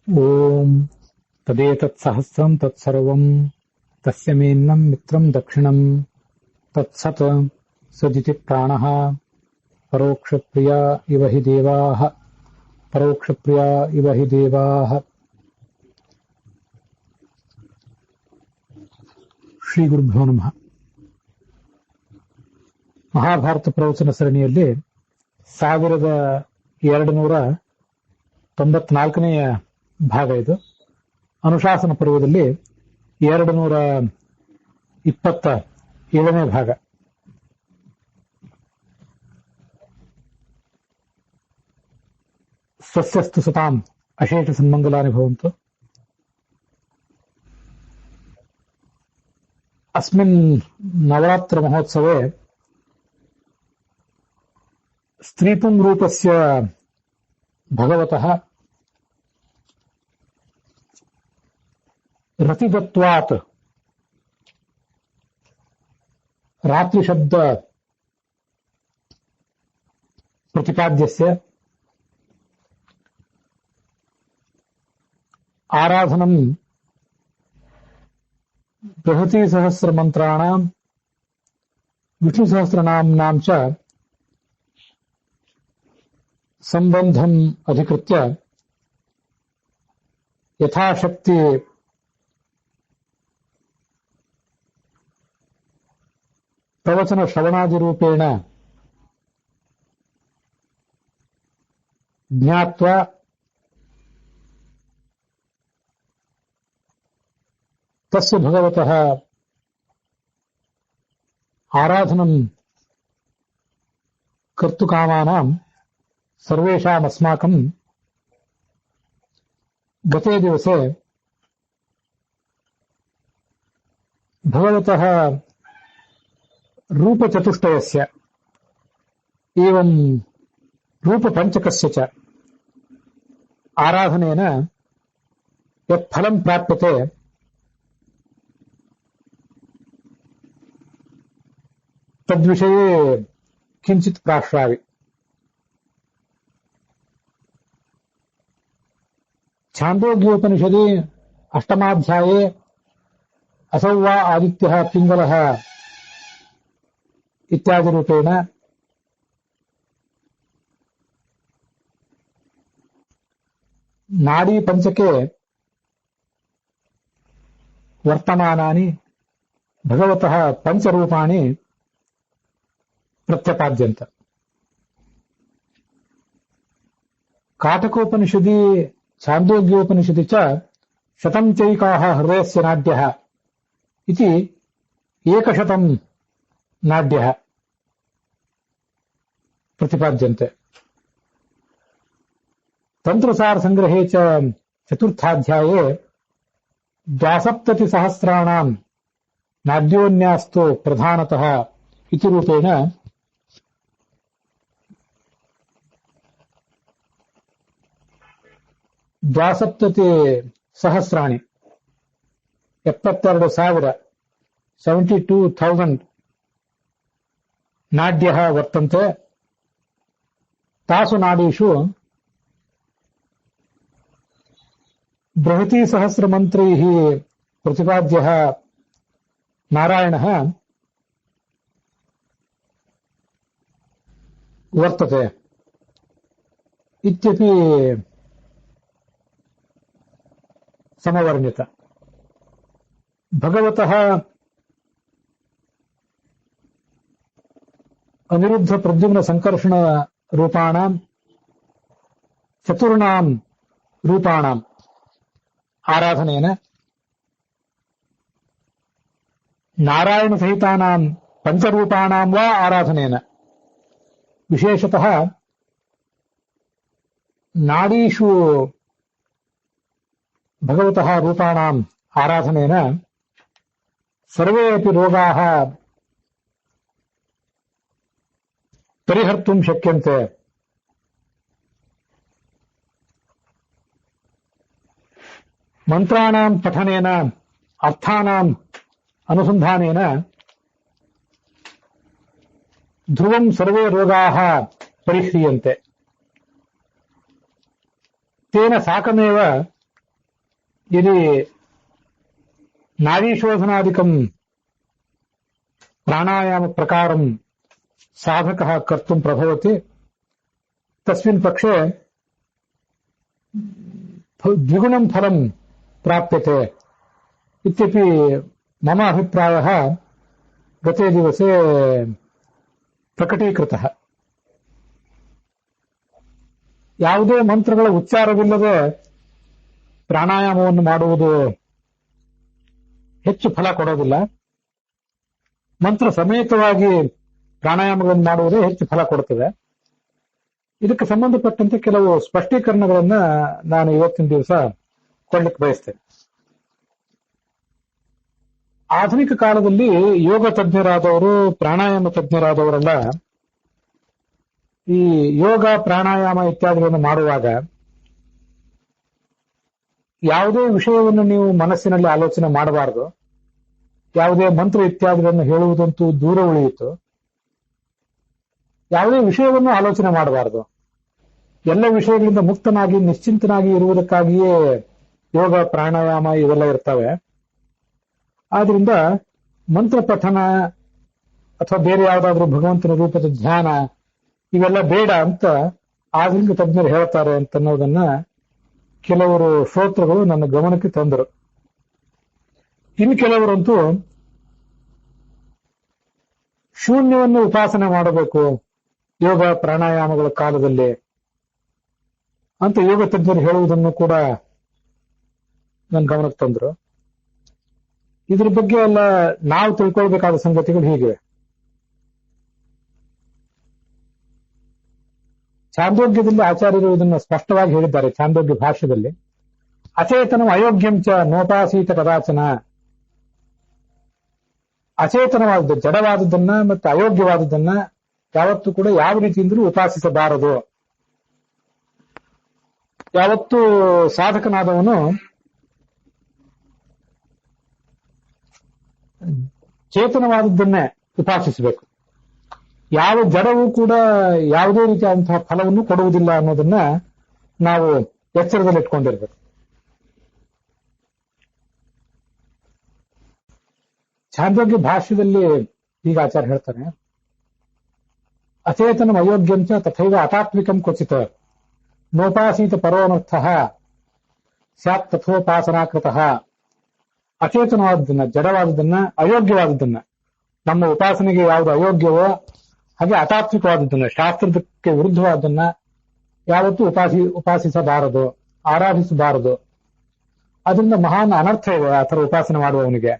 ಓಂ ತದೇತತ್ಸಹಸ್ರಂ ತತ್ಸರ್ವಂ ತಸ್ಯ ಮೇನ್ನಂ ಮಿತ್ರಂ ದಕ್ಷಿಣಂ ತತ್ಸತ್ ಸದಿತಿ ಪ್ರಾಣಃ ಪರೋಕ್ಷಪ್ರಿಯ ಇವ ಹಿ ದೇವಾಃ ಪರೋಕ್ಷಪ್ರಿಯ ಇವ ಹಿ ದೇವಾಃ. ಶ್ರೀ ಗುರುಭ್ಯೋ ನಮಃ. ಮಹಾಭಾರತ ಪ್ರವಚನ ಸರಣಿಯಲ್ಲಿ 1294ನೇ ಭಾಗ ಇದು. ಅನುಶಾಸನ ಪರ್ವದಲ್ಲಿ 227ನೇ ಭಾಗ. ಸ್ವಸ್ಯಸ್ತು ಸತಾಂ ಅಶೇಷ ಸನ್ಮಂಗಲಾನಿ ಭವಂತು. ಅಸ್ಮಿನ್ ನವರಾತ್ರ ಮಹೋತ್ಸವೆ ಸ್ತ್ರೀಪುಂರೂಪಸ್ಯ ಭಗವತಃ ರತಿದತ್ವಾತ್ ರಾತ್ರಿಶಬ್ದ ಪ್ರತಿಪಾದ್ಯಸ್ಯ ಆರಾಧನಂ ಬೃಹತಿ ಸಹಸ್ರ ಮಂತ್ರಾಣಾಂ ವಿಷ್ಣು ಸಹಸ್ರನಾಮ್ನಾಂ ಚ ಸಂಬಂಧಂ ಅಧಿಕೃತ್ಯ ಯಥಾಶಕ್ತಿ ಪ್ರವಚನ ಶ್ರವಣಾದಿರೂಪೇಣ ಜ್ಞಾತ್ವಾ ತಸ್ಯ ಭಗವತಃ ಆರಾಧನಂ ಕರ್ತುಕಾಮಾನಾಂ ಸರ್ವೇಷಾಮಸ್ಮಾಕಂ ಗತೇ ದಿವಸೆ ಭಗವತಃ ರೂಪಚತುಷ್ಟಯಸ್ಯ ಏವಂ ರೂಪಪಂಚಕಸ್ಯ ಚ ಆರಾಧನೇನ ಯತ್ ಫಲಂ ಪ್ರಾಪ್ಯತೆ ತದ್ವಿಷಯೇ ಕಿಂಚಿತ್ ಪ್ರಾಶ್ರಾವಿ. ಛಾಂದೋಗ್ಯೋಪನಿಷದಿ ಅಷ್ಟಮಾಧ್ಯಾಯೇ असौ वा आदित्यः पिङ्गलः इत्यादिरूपेण नाडीपञ्चके वर्तमानानि भगवतः पञ्चरूपाणि प्रत्यपाद्यन्त. काटकोपनिषदि छान्दोग्योपनिषदि च शतं चैकाः हृदयस्य नाड्यः इति 100 नाड्यः प्रतिपाद्यन्ते. तन्त्रसारसङ्ग्रहे च चतुर्थाध्याये 72,000 नाड्योन्यास्तो प्रधानतः इति रूपेण 72,000 72,000 नाड्यः वर्तन्ते. तासु नाडीषु बृहती सहस्रमन्त्रैः प्रतिपाद्यः नारायणः वर्तते इत्यपि समवर्ण्यत. भगवतः अनिरुद्ध प्रद्युम्न संकर्षण रूपाणां चतुर्णां रूपाणां आराधनेन नारायण सहितानां पंचरूपाणां वा आराधनेन विशेषतः नाडीषु भगवतः रूपाणां आराधनेन सर्वे अपि रोगाः परिहर्तुं शक्यन्ते. मंत्राणां पठनेन अर्थानाम् अनुसन्धानेन ध्रुवं सर्वे रोगाः परिह्रियन्ते. तेन साकमेव यदि नाडीशोधनादिकं प्राणायाम प्रकारं साधकः कर्तुं प्रभवति तस्मिन् पक्षे द्विगुणं फलं प्राप्यते इत्यपि मम अभिप्रायः गते दिवसे प्रकटीकृतः। ಯಾವುದೇ ಮಂತ್ರಗಳ ಉಚ್ಚಾರವಿಲ್ಲದೆ ಪ್ರಾಣಾಯಾಮವನ್ನು ಮಾಡುವುದು ಹೆಚ್ಚು ಫಲ ಕೊಡೋದಿಲ್ಲ. ಮಂತ್ರ ಸಮೇತವಾಗಿ ಪ್ರಾಣಾಯಾಮಗಳನ್ನು ಮಾಡುವುದೇ ಹೆಚ್ಚು ಫಲ ಕೊಡುತ್ತದೆ. ಇದಕ್ಕೆ ಸಂಬಂಧಪಟ್ಟಂತೆ ಕೆಲವು ಸ್ಪಷ್ಟೀಕರಣಗಳನ್ನ ನಾನು ಇವತ್ತಿನ ದಿವಸ ಕೊಡ್ಲಿಕ್ಕೆ ಬಯಸ್ತೇನೆ. ಆಧುನಿಕ ಕಾಲದಲ್ಲಿ ಯೋಗ ತಜ್ಞರಾದವರು, ಪ್ರಾಣಾಯಾಮ ತಜ್ಞರಾದವರೆಲ್ಲ ಈ ಯೋಗ ಪ್ರಾಣಾಯಾಮ ಇತ್ಯಾದಿಗಳನ್ನು ಮಾಡುವಾಗ ಯಾವುದೇ ವಿಷಯವನ್ನು ನೀವು ಮನಸ್ಸಿನಲ್ಲಿ ಆಲೋಚನೆ ಮಾಡಬಾರದು. ಯಾವುದೇ ಮಂತ್ರ ಇತ್ಯಾದಿಗಳನ್ನು ಹೇಳುವುದಂತೂ ದೂರ ಉಳಿಯಿತು. ಯಾವುದೇ ವಿಷಯವನ್ನು ಆಲೋಚನೆ ಮಾಡಬಾರದು. ಎಲ್ಲ ವಿಷಯಗಳಿಂದ ಮುಕ್ತನಾಗಿ ನಿಶ್ಚಿಂತನಾಗಿ ಇರುವುದಕ್ಕಾಗಿಯೇ ಯೋಗ ಪ್ರಾಣಾಯಾಮ ಇವೆಲ್ಲ ಇರ್ತವೆ. ಆದ್ರಿಂದ ಮಂತ್ರ ಪಠನ ಅಥವಾ ಬೇರೆ ಯಾವುದಾದ್ರೂ ಭಗವಂತನ ರೂಪದ ಧ್ಯಾನ ಇವೆಲ್ಲ ಬೇಡ ಅಂತ ಆಧುನಿಕ ತಜ್ಞರು ಹೇಳ್ತಾರೆ ಅಂತನ್ನೋದನ್ನ ಕೆಲವರು ಶ್ರೋತೃಗಳು ನನ್ನ ಗಮನಕ್ಕೆ ತಂದರು. ಇನ್ನು ಕೆಲವರಂತೂ ಶೂನ್ಯವನ್ನು ಉಪಾಸನೆ ಮಾಡಬೇಕು ಯೋಗ ಪ್ರಾಣಾಯಾಮಗಳ ಕಾಲದಲ್ಲಿ ಅಂತ ಯೋಗ ತಜ್ಞರು ಹೇಳುವುದನ್ನು ಕೂಡ ನನ್ನ ಗಮನಕ್ಕೆ ತಂದರು. ಇದ್ರ ಬಗ್ಗೆ ಎಲ್ಲ ನಾವು ತಿಳ್ಕೊಳ್ಬೇಕಾದ ಸಂಗತಿಗಳು ಹೀಗಿವೆ. ಛಾಂದೋಗ್ಯದಲ್ಲಿ ಆಚಾರ್ಯರು ಇದನ್ನು ಸ್ಪಷ್ಟವಾಗಿ ಹೇಳಿದ್ದಾರೆ. ಛಾಂದೋಗ್ಯ ಭಾಷ್ಯದಲ್ಲಿ ಅಚೇತನಂ ಅಯೋಗ್ಯಂ ಚ ನೋಪಾಸೀತ ಕದಾಚನ, ಅಚೇತನವಾದದ್ದು ಜಡವಾದದ್ದನ್ನ ಮತ್ತು ಅಯೋಗ್ಯವಾದದ್ದನ್ನ ಯಾವತ್ತೂ ಕೂಡ ಯಾವ ರೀತಿಯಿಂದಲೂ ಉಪಾಸಿಸಬಾರದು. ಯಾವತ್ತೂ ಸಾಧಕನಾದವನು ಚೇತನವಾದದ್ದನ್ನೇ ಉಪಾಸಿಸಬೇಕು. ಯಾವ ಜಡವೂ ಕೂಡ ಯಾವುದೇ ರೀತಿಯಾದಂತಹ ಫಲವನ್ನು ಕೊಡುವುದಿಲ್ಲ ಅನ್ನೋದನ್ನ ನಾವು ಎಚ್ಚರದಲ್ಲಿಟ್ಕೊಂಡಿರ್ಬೇಕು. ಛಾಂದೋಗ್ಯ ಭಾಷ್ಯದಲ್ಲಿ ಈಗ ಆಚಾರ್ಯ ಹೇಳ್ತಾನೆ, ಅಚೇತನಂ ಅಯೋಗ್ಯಂಚ ತಥೈವ ಅತಾತ್ವಿಕಂ ಕ್ವಚಿತ್ ನೋಪಾಸೀತ ಪರೋನರ್ಥಃ ಸ್ಯಾತ್ ತಥೋಪಾಸನಾಕೃತಃ. ಅಚೇತನವಾದದ್ದನ್ನ, ಜಡವಾದದ್ದನ್ನ, ಅಯೋಗ್ಯವಾದದ್ದನ್ನ, ನಮ್ಮ ಉಪಾಸನೆಗೆ ಯಾವುದು ಅಯೋಗ್ಯವೋ ಹಾಗೆ ಅತಾತ್ವಿಕವಾದದ್ದನ್ನ, ಶಾಸ್ತ್ರಕ್ಕೆ ವಿರುದ್ಧವಾದನ್ನ ಯಾವತ್ತೂ ಉಪಾಸಿಸಬಾರದು, ಆರಾಧಿಸಬಾರದು. ಅದರಿಂದ ಮಹಾನ್ ಅನರ್ಥ ಇದೆ ಆ ಥರ ಉಪಾಸನೆ ಮಾಡುವವನಿಗೆ.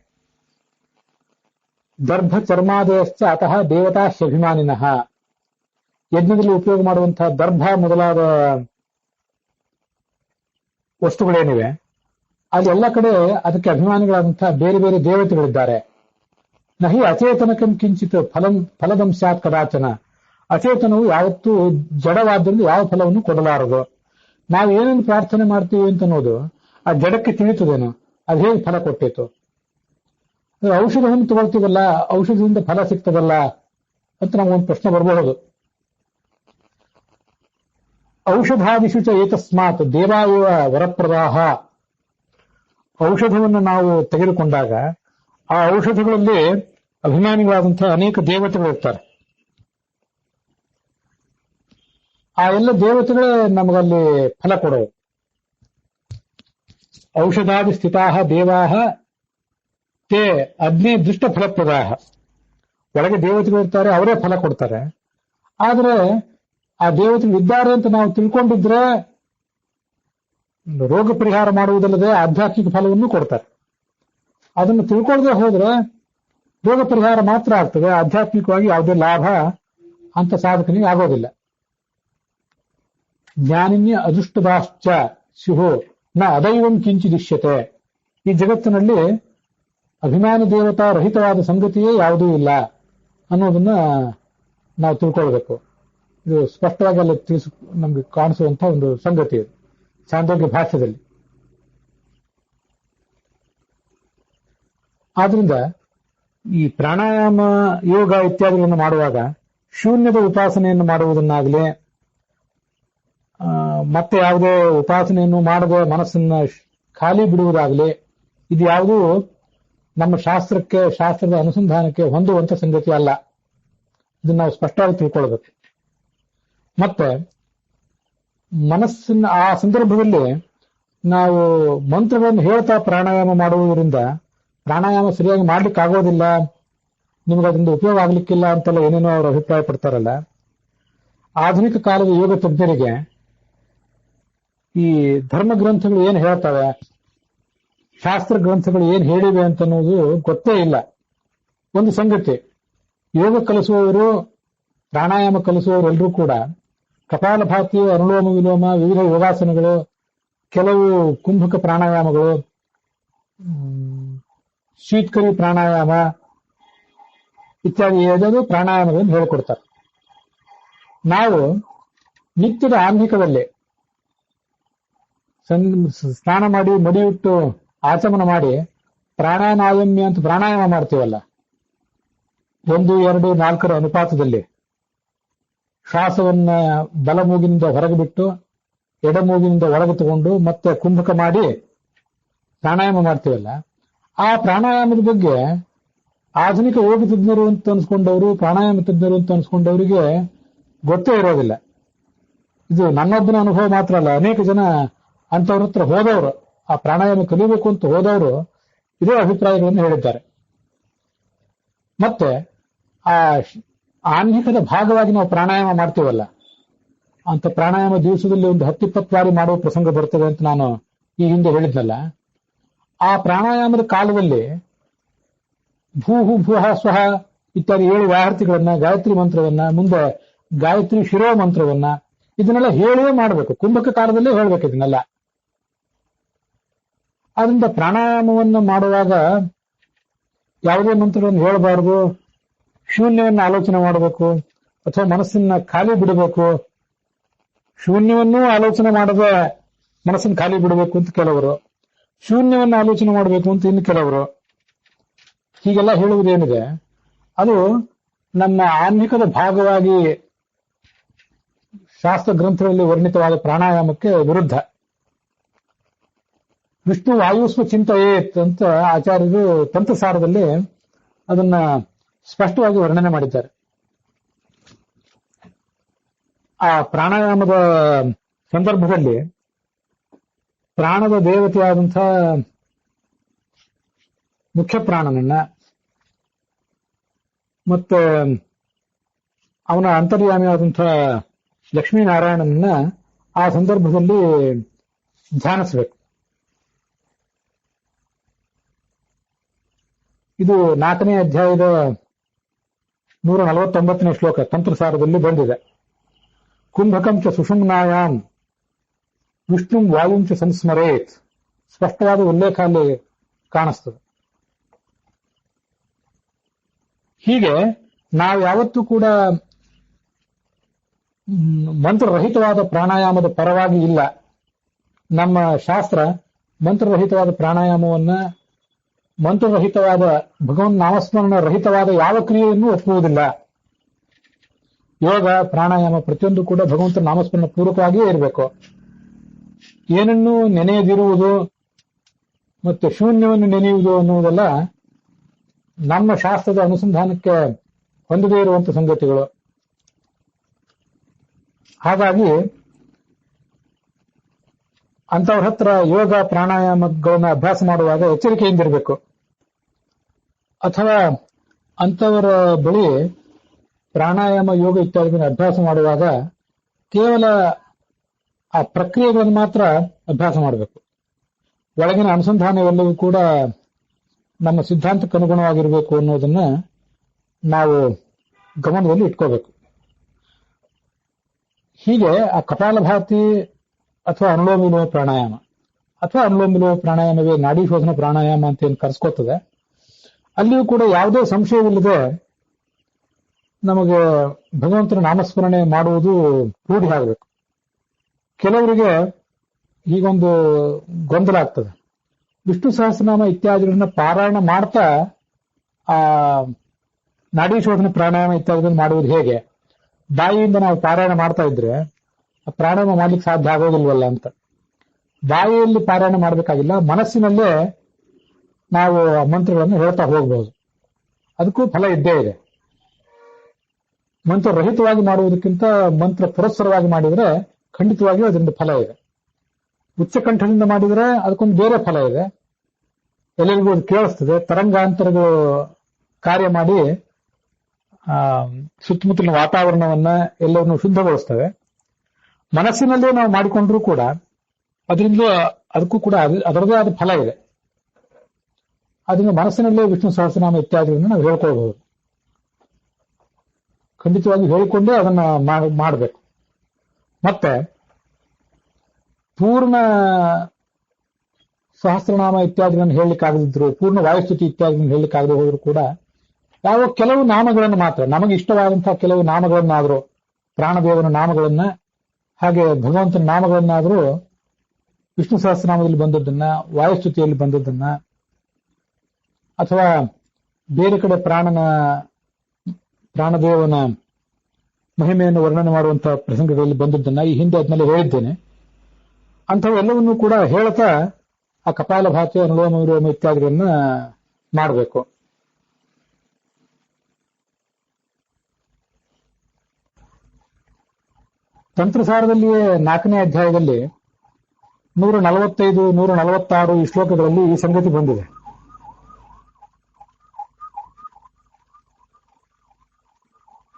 ದರ್ಭ ಚರ್ಮಾದಯಶ್ಚ ಅತಃ ದೇವತಾಶ್ಯಭಿಮಾನಿನಃ. ಯಜ್ಞದಲ್ಲಿ ಉಪಯೋಗ ಮಾಡುವಂತಹ ದರ್ಭ ಮೊದಲಾದ ವಸ್ತುಗಳೇನಿವೆ ಅದೆಲ್ಲ ಕಡೆ ಅದಕ್ಕೆ ಅಭಿಮಾನಿಗಳಾದಂತಹ ಬೇರೆ ಬೇರೆ ದೇವತೆಗಳಿದ್ದಾರೆ. ನಹಿ ಅಚೇತನಕಂ ಕಿಂಚಿತ್ ಫಲದಂ ಸ್ಯಾತ್ ಕದಾಚನ. ಅಚೇತನವು ಯಾವತ್ತೂ ಜಡವಾದ್ರಿಂದ ಯಾವ ಫಲವನ್ನು ಕೊಡಲಾರದು. ನಾವು ಏನೇನು ಪ್ರಾರ್ಥನೆ ಮಾಡ್ತೀವಿ ಅಂತ ಅನ್ನೋದು ಆ ಜಡಕ್ಕೆ ತಿಳಿತದೇನೋ, ಅದು ಹೇಗೆ ಫಲ ಕೊಟ್ಟಿತ್ತು. ಔಷಧವನ್ನು ತಗೊಳ್ತೀವಲ್ಲ, ಔಷಧದಿಂದ ಫಲ ಸಿಗ್ತದಲ್ಲ ಅಂತ ನಮಗೊಂದು ಪ್ರಶ್ನೆ ಬರಬಹುದು. ಔಷಧಾದಿಷು ಚ ಏತಸ್ಮಾತ್ ದೇವಾಯವ ವರಪ್ರದಾಹ. ಔಷಧವನ್ನು ನಾವು ತೆಗೆದುಕೊಂಡಾಗ ಆ ಔಷಧಗಳಲ್ಲಿ ಅಭಿಮಾನಿಗಳಾದಂತಹ ಅನೇಕ ದೇವತೆಗಳಿರ್ತಾರೆ. ಆ ಎಲ್ಲ ದೇವತೆಗಳೇ ನಮಗಲ್ಲಿ ಫಲ ಕೊಡೋದು. ಔಷಧಾದಿ ಸ್ಥಿತಾಹ ದೇವಾಹ ತೇ ಅಗ್ನಿ ದುಷ್ಟ ಫಲಪ್ರದಾಹ. ಒಳಗೆ ದೇವತೆಗಳಿರ್ತಾರೆ, ಅವರೇ ಫಲ ಕೊಡ್ತಾರೆ. ಆದ್ರೆ ಆ ದೇವತೆಗಳು ಇದ್ದಾರೆ ಅಂತ ನಾವು ತಿಳ್ಕೊಂಡಿದ್ರೆ ರೋಗ ಪರಿಹಾರ ಮಾಡುವುದಲ್ಲದೆ ಆಧ್ಯಾತ್ಮಿಕ ಫಲವನ್ನು ಕೊಡ್ತಾರೆ. ಅದನ್ನು ತಿಳ್ಕೊಳ್ಳದೆ ಹೋದ್ರೆ ರೋಗ ಪರಿಹಾರ ಮಾತ್ರ ಆಗ್ತದೆ, ಆಧ್ಯಾತ್ಮಿಕವಾಗಿ ಯಾವುದೇ ಲಾಭ ಅಂತ ಸಾಧಕನಿಗೆ ಆಗೋದಿಲ್ಲ. ಜ್ಞಾನಿನ್ಯ ಅದೃಷ್ಟದಾಶ್ಚ ಸ್ಯುಹು ನ ಅದೈವಂ ಕಿಂಚಿದಿಶ್ಯತೆ. ಈ ಜಗತ್ತಿನಲ್ಲಿ ಅಭಿಮಾನಿ ದೇವತಾ ರಹಿತವಾದ ಸಂಗತಿಯೇ ಯಾವುದೂ ಇಲ್ಲ ಅನ್ನೋದನ್ನ ನಾವು ತಿಳ್ಕೊಳ್ಬೇಕು. ಇದು ಸ್ಪಷ್ಟವಾಗಿ ಅಲ್ಲಿ ನಮ್ಗೆ ಕಾಣಿಸುವಂತಹ ಒಂದು ಸಂಗತಿ ಇದು ಛಾಂದೋಗ್ಯ ಭಾಷ್ಯದಲ್ಲಿ. ಆದ್ರಿಂದ ಈ ಪ್ರಾಣಾಯಾಮ ಯೋಗ ಇತ್ಯಾದಿಗಳನ್ನು ಮಾಡುವಾಗ ಶೂನ್ಯದ ಉಪಾಸನೆಯನ್ನು ಮಾಡುವುದನ್ನಾಗಲಿ, ಮತ್ತೆ ಯಾವುದೇ ಉಪಾಸನೆಯನ್ನು ಮಾಡದೆ ಮನಸ್ಸನ್ನ ಖಾಲಿ ಬಿಡುವುದಾಗಲಿ ಇದು ಯಾವುದೂ ನಮ್ಮ ಶಾಸ್ತ್ರದ ಅನುಸಂಧಾನಕ್ಕೆ ಹೊಂದುವಂತ ಸಂಗತಿ ಅಲ್ಲ. ಇದನ್ನ ನಾವು ಸ್ಪಷ್ಟವಾಗಿ ತಿಳ್ಕೊಳ್ಬೇಕು. ಮತ್ತೆ ಮನಸ್ಸಿನ ಆ ಸಂದರ್ಭದಲ್ಲಿ ನಾವು ಮಂತ್ರಗಳನ್ನು ಹೇಳ್ತಾ ಪ್ರಾಣಾಯಾಮ ಮಾಡುವುದರಿಂದ ಪ್ರಾಣಾಯಾಮ ಸರಿಯಾಗಿ ಮಾಡ್ಲಿಕ್ಕೆ ಆಗೋದಿಲ್ಲ, ನಿಮ್ಗೆ ಅದರಿಂದ ಉಪಯೋಗ ಆಗ್ಲಿಕ್ಕಿಲ್ಲ ಅಂತೆಲ್ಲ ಏನೇನೋ ಅವರು ಅಭಿಪ್ರಾಯ ಪಡ್ತಾರಲ್ಲ. ಆಧುನಿಕ ಕಾಲದ ಯೋಗ ತಜ್ಞರಿಗೆ ಈ ಧರ್ಮ ಗ್ರಂಥಗಳು ಏನ್ ಹೇಳ್ತವೆ, ಶಾಸ್ತ್ರ ಗ್ರಂಥಗಳು ಏನ್ ಹೇಳಿವೆ ಅಂತ ಅನ್ನೋದು ಗೊತ್ತೇ ಇಲ್ಲ. ಒಂದು ಸಂಗತಿ, ಯೋಗ ಕಲಿಸುವವರು ಪ್ರಾಣಾಯಾಮ ಕಲಿಸುವವರು ಎಲ್ಲರೂ ಕೂಡ ಕಪಾಲಭಾತಿ, ಅನುಲೋಮ ವಿಲೋಮ, ವಿವಿಧ ಯೋಗಾಸನಗಳು, ಕೆಲವು ಕುಂಭಕ ಪ್ರಾಣಾಯಾಮಗಳು, ಶೀತ್ಕರಿ ಪ್ರಾಣಾಯಾಮ ಇತ್ಯಾದಿ ಯಾವುದಾದ್ರು ಪ್ರಾಣಾಯಾಮಗಳನ್ನು ಹೇಳಿಕೊಡ್ತಾರೆ. ನಾವು ನಿತ್ಯದ ಆನ್ಹಿಕದಲ್ಲಿ ಸ್ನಾನ ಮಾಡಿ ಮಡಿಯುಟ್ಟು ಆಚಮನ ಮಾಡಿ ಪ್ರಾಣಾಯಾಮ್ಯ ಅಂತ ಪ್ರಾಣಾಯಾಮ ಮಾಡ್ತೀವಲ್ಲ, 1, 2, 4 ಅನುಪಾತದಲ್ಲಿ ಶ್ವಾಸವನ್ನ ಬಲ ಮೂಗಿನಿಂದ ಹೊರಗೆ ಬಿಟ್ಟು ಎಡ ಮೂಗಿನಿಂದ ಒಳಗೆ ತಗೊಂಡು ಮತ್ತೆ ಕುಂಭಕ ಮಾಡಿ ಪ್ರಾಣಾಯಾಮ ಮಾಡ್ತೀವಲ್ಲ, ಆ ಪ್ರಾಣಾಯಾಮದ ಬಗ್ಗೆ ಆಧುನಿಕ ಯೋಗ ತಜ್ಞರು ಅಂತ ಅನ್ಸ್ಕೊಂಡವರು, ಪ್ರಾಣಾಯಾಮ ತಜ್ಞರು ಅಂತ ಅನ್ಸ್ಕೊಂಡವರಿಗೆ ಗೊತ್ತೇ ಇರೋದಿಲ್ಲ. ಇದು ನನ್ನೊಬ್ಬನ ಅನುಭವ ಮಾತ್ರ ಅಲ್ಲ, ಅನೇಕ ಜನ ಅಂತವ್ರ ಹತ್ರ ಹೋದವರು, ಆ ಪ್ರಾಣಾಯಾಮ ಕಲಿಬೇಕು ಅಂತ ಹೋದವರು ಇದೇ ಅಭಿಪ್ರಾಯಗಳನ್ನು ಹೇಳಿದ್ದಾರೆ. ಮತ್ತೆ ಆ ಆನ್ಹಿಕದ ಭಾಗವಾಗಿ ನಾವು ಪ್ರಾಣಾಯಾಮ ಮಾಡ್ತೀವಲ್ಲ, ಅಂತ ಪ್ರಾಣಾಯಾಮ ದಿವಸದಲ್ಲಿ ಒಂದು 10-20 ಬಾರಿ ಮಾಡುವ ಪ್ರಸಂಗ ಬರ್ತದೆ ಅಂತ ನಾನು ಈ ಹಿಂದೆ ಹೇಳಿದ್ನಲ್ಲ. ಆ ಪ್ರಾಣಾಯಾಮದ ಕಾಲದಲ್ಲಿ ಭೂಹು ಭೂಹ ಸ್ವಹ ಇತ್ಯಾದಿ 7 ವ್ಯಾಹೃತಿಗಳನ್ನ, ಗಾಯತ್ರಿ ಮಂತ್ರವನ್ನ, ಮುಂದೆ ಗಾಯತ್ರಿ ಶಿರೋ ಮಂತ್ರವನ್ನ, ಇದನ್ನೆಲ್ಲ ಹೇಳಿಯೇ ಮಾಡಬೇಕು. ಕುಂಭಕ ಕಾಲದಲ್ಲೇ ಹೇಳ್ಬೇಕು ಇದನ್ನೆಲ್ಲ. ಆದ್ರಿಂದ ಪ್ರಾಣಾಯಾಮವನ್ನು ಮಾಡುವಾಗ ಯಾವುದೇ ಮಂತ್ರಗಳನ್ನು ಹೇಳಬಾರದು, ಶೂನ್ಯವನ್ನು ಆಲೋಚನೆ ಮಾಡಬೇಕು, ಅಥವಾ ಮನಸ್ಸನ್ನ ಖಾಲಿ ಬಿಡಬೇಕು. ಶೂನ್ಯವನ್ನೂ ಆಲೋಚನೆ ಮಾಡದೆ ಮನಸ್ಸನ್ನು ಖಾಲಿ ಬಿಡಬೇಕು ಅಂತ ಕೆಲವರು, ಶೂನ್ಯವನ್ನು ಆಲೋಚನೆ ಮಾಡಬೇಕು ಅಂತ ಇನ್ನು ಕೆಲವರು. ಹೀಗೆಲ್ಲ ಹೇಳುವುದೇನಿದೆ ಅದು ನಮ್ಮ ಆನ್ಹಿಕದ ಭಾಗವಾಗಿ ಶಾಸ್ತ್ರ ಗ್ರಂಥಗಳಲ್ಲಿ ವರ್ಣಿತವಾದ ಪ್ರಾಣಾಯಾಮಕ್ಕೆ ವಿರುದ್ಧ. ವಿಷ್ಣು ವಾಯುಸ್ವ ಚಿಂತೆಯೇತ್ ಅಂತ ಆಚಾರ್ಯರು ತಂತ್ರಸಾರದಲ್ಲಿ ಅದನ್ನ ಸ್ಪಷ್ಟವಾಗಿ ವರ್ಣನೆ ಮಾಡಿದ್ದಾರೆ. ಆ ಪ್ರಾಣಾಯಾಮದ ಸಂದರ್ಭದಲ್ಲಿ ಪ್ರಾಣದ ದೇವತೆಯಾದಂಥ ಮುಖ್ಯ ಪ್ರಾಣನನ್ನ ಮತ್ತೆ ಅವನ ಅಂತರ್ಯಾಮಿಯಾದಂಥ ಲಕ್ಷ್ಮೀನಾರಾಯಣನನ್ನ ಆ ಸಂದರ್ಭದಲ್ಲಿ ಧ್ಯಾನಿಸಬೇಕು. ಇದು 4ನೇ ಅಧ್ಯಾಯದ 149ನೇ ಶ್ಲೋಕ ತಂತ್ರಸಾರದಲ್ಲಿ ಬಂದಿದೆ. ಕುಂಭಕಂಚ ಸುಷುಮ್ನಾಯಾಂ ವಿಷ್ಣುಂ ವಾಯುಂಚ ಸಂಸ್ಮರೇತ್. ಸ್ಪಷ್ಟವಾದ ಉಲ್ಲೇಖ ಅಲ್ಲಿ ಕಾಣಿಸ್ತದೆ. ಹೀಗೆ ನಾವು ಯಾವತ್ತೂ ಕೂಡ ಮಂತ್ರರಹಿತವಾದ ಪ್ರಾಣಾಯಾಮದ ಪರವಾಗಿ ಇಲ್ಲ. ನಮ್ಮ ಶಾಸ್ತ್ರ ಮಂತ್ರರಹಿತವಾದ ಪ್ರಾಣಾಯಾಮವನ್ನ, ಮಂತ್ರರಹಿತವಾದ ಭಗವನ್ ನಾಮಸ್ಮರಣ ರಹಿತವಾದ ಯಾವ ಕ್ರಿಯೆಯನ್ನು ಒಪ್ಪುವುದಿಲ್ಲ. ಯೋಗ ಪ್ರಾಣಾಯಾಮ ಪ್ರತಿಯೊಂದು ಕೂಡ ಭಗವಂತನ ನಾಮಸ್ಮರಣ ಪೂರ್ವಕವಾಗಿಯೇ ಇರಬೇಕು. ಏನನ್ನೂ ನೆನೆಯದಿರುವುದು ಮತ್ತು ಶೂನ್ಯವನ್ನು ನೆನೆಯುವುದು ಅನ್ನುವುದೆಲ್ಲ ನಮ್ಮ ಶಾಸ್ತ್ರದ ಅನುಸಂಧಾನಕ್ಕೆ ಹೊಂದದೇ ಇರುವಂತಹ ಸಂಗತಿಗಳು. ಹಾಗಾಗಿ ಅಂತವ್ರ ಹತ್ರ ಯೋಗ ಪ್ರಾಣಾಯಾಮಗಳನ್ನ ಅಭ್ಯಾಸ ಮಾಡುವಾಗ ಎಚ್ಚರಿಕೆಯಿಂದಿರಬೇಕು. ಅಥವಾ ಅಂತವರ ಬಳಿ ಪ್ರಾಣಾಯಾಮ ಯೋಗ ಇತ್ಯಾದಿಗಳನ್ನು ಅಭ್ಯಾಸ ಮಾಡುವಾಗ ಕೇವಲ ಆ ಪ್ರಕ್ರಿಯೆಗಳನ್ನು ಮಾತ್ರ ಅಭ್ಯಾಸ ಮಾಡಬೇಕು. ಒಳಗಿನ ಅನುಸಂಧಾನವೆಲ್ಲವೂ ಕೂಡ ನಮ್ಮ ಸಿದ್ಧಾಂತಕ್ಕೆ ಅನುಗುಣವಾಗಿರಬೇಕು ಅನ್ನೋದನ್ನ ನಾವು ಗಮನದಲ್ಲಿ ಇಟ್ಕೋಬೇಕು. ಹೀಗೆ ಆ ಕಪಾಲಭಾತಿ ಅಥವಾ ಅನುಲೋಮ ವಿಲೋಮ ಪ್ರಾಣಾಯಾಮ ಅಥವಾ ಅನುಲೋಮ ವಿಲೋಮ ಪ್ರಾಣಾಯಾಮವೇ ನಾಡಿ ಶೋಧನ ಪ್ರಾಣಾಯಾಮ ಅಂತ ಏನು ಕರೆಸ್ಕೋತದೆ, ಅಲ್ಲಿಯೂ ಕೂಡ ಯಾವುದೇ ಸಂಶಯವಿಲ್ಲದೆ ನಮಗೆ ಭಗವಂತನ ನಾಮಸ್ಮರಣೆ ಮಾಡುವುದು ರೂಢಿ ಆಗಬೇಕು. ಕೆಲವರಿಗೆ ಹೀಗೊಂದು ಗೊಂದಲ ಆಗ್ತದೆ. ವಿಷ್ಣು ಸಹಸ್ರನಾಮ ಇತ್ಯಾದಿಗಳನ್ನ ಪಾರಾಯಣ ಮಾಡ್ತಾ ಆ ನಾಡಿ ಶೋಧನ ಪ್ರಾಣಾಯಾಮ ಇತ್ಯಾದಿಗಳನ್ನು ಮಾಡುವುದು ಹೇಗೆ? ಬಾಯಿಯಿಂದ ನಾವು ಪಾರಾಯಣ ಮಾಡ್ತಾ ಇದ್ರೆ ಪ್ರಾಣಾಯಾಮ ಮಾಡ್ಲಿಕ್ಕೆ ಸಾಧ್ಯ ಆಗೋದಿಲ್ವಲ್ಲ ಅಂತ. ಬಾಯಿಯಲ್ಲಿ ಪಾರಾಯಣ ಮಾಡಬೇಕಾಗಿಲ್ಲ, ಮನಸ್ಸಿನಲ್ಲೇ ನಾವು ಆ ಮಂತ್ರಗಳನ್ನು ಹೇಳ್ತಾ ಹೋಗಬಹುದು. ಅದಕ್ಕೂ ಫಲ ಇದ್ದೇ ಇದೆ. ಮಂತ್ರ ರಹಿತವಾಗಿ ಮಾಡುವುದಕ್ಕಿಂತ ಮಂತ್ರ ಪುರಸ್ಸರವಾಗಿ ಮಾಡಿದರೆ ಖಂಡಿತವಾಗಿಯೂ ಅದರಿಂದ ಫಲ ಇದೆ. ಉಚ್ಚಕಂಠದಿಂದ ಮಾಡಿದರೆ ಅದಕ್ಕೊಂದು ಬೇರೆ ಫಲ ಇದೆ, ಎಲ್ಲರಿಗೂ ಅದು ಕೇಳಿಸ್ತದೆ, ತರಂಗಾಂತರಗಳು ಕಾರ್ಯ ಮಾಡಿ ಸುತ್ತಮುತ್ತಲಿನ ವಾತಾವರಣವನ್ನ ಎಲ್ಲವನ್ನು ಶುದ್ಧಗೊಳಿಸ್ತವೆ. ಮನಸ್ಸಿನಲ್ಲೇ ನಾವು ಮಾಡಿಕೊಂಡ್ರೂ ಕೂಡ ಅದರಿಂದ ಅದಕ್ಕೂ ಕೂಡ ಅದರದೇ ಆದ ಫಲ ಇದೆ. ಅದರಿಂದ ಮನಸ್ಸಿನಲ್ಲೇ ವಿಷ್ಣು ಸಹಸ್ರನಾಮ ಇತ್ಯಾದಿಗಳನ್ನು ನಾವು ಹೇಳ್ಕೊಳ್ಬಹುದು. ಖಂಡಿತವಾಗಿ ಹೇಳಿಕೊಂಡೇ ಅದನ್ನ ಮಾಡಬೇಕು. ಮತ್ತೆ ಪೂರ್ಣ ಸಹಸ್ರನಾಮ ಇತ್ಯಾದಿಗಳನ್ನು ಹೇಳಲಿಕ್ಕಾಗದಿದ್ರು, ಪೂರ್ಣ ವಾಯುಸ್ತುತಿ ಇತ್ಯಾದಿಗಳನ್ನು ಹೇಳಲಿಕ್ಕಾಗದೆ ಹೋದ್ರು ಕೂಡ ಯಾವ ಕೆಲವು ನಾಮಗಳನ್ನು ಮಾತ್ರ, ನಮಗೆ ಇಷ್ಟವಾದಂತಹ ಕೆಲವು ನಾಮಗಳನ್ನಾದರೂ, ಪ್ರಾಣದೇವನ ನಾಮಗಳನ್ನ, ಹಾಗೆ ಭಗವಂತನ ನಾಮಗಳನ್ನಾದರೂ ವಿಷ್ಣು ಸಹಸ್ರನಾಮದಲ್ಲಿ ಬಂದದ್ದನ್ನ, ವಾಯುಸ್ತುತಿಯಲ್ಲಿ ಬಂದದ್ದನ್ನ, ಅಥವಾ ಬೇರೆ ಕಡೆ ಪ್ರಾಣದೇವನ ಮಹಿಮೆಯನ್ನು ವರ್ಣನೆ ಮಾಡುವಂತಹ ಪ್ರಸಂಗಗಳಲ್ಲಿ ಬಂದದ್ದನ್ನ ಈ ಹಿಂದೆ ಅದನ್ನೆಲ್ಲ ಹೇಳಿದ್ದೇನೆ. ಅಂಥವೆಲ್ಲವನ್ನೂ ಕೂಡ ಹೇಳ್ತಾ ಆ ಕಪಾಲಭಾತಿ, ಅನುಲೋಮ ವಿಲೋಮ ಇತ್ಯಾದಿಗಳನ್ನ ಮಾಡಬೇಕು. ತಂತ್ರಸಾರದಲ್ಲಿಯೇ 4ನೇ ಅಧ್ಯಾಯದಲ್ಲಿ 145, 146 ಈ ಶ್ಲೋಕಗಳಲ್ಲಿ ಈ ಸಂಗತಿ ಬಂದಿದೆ.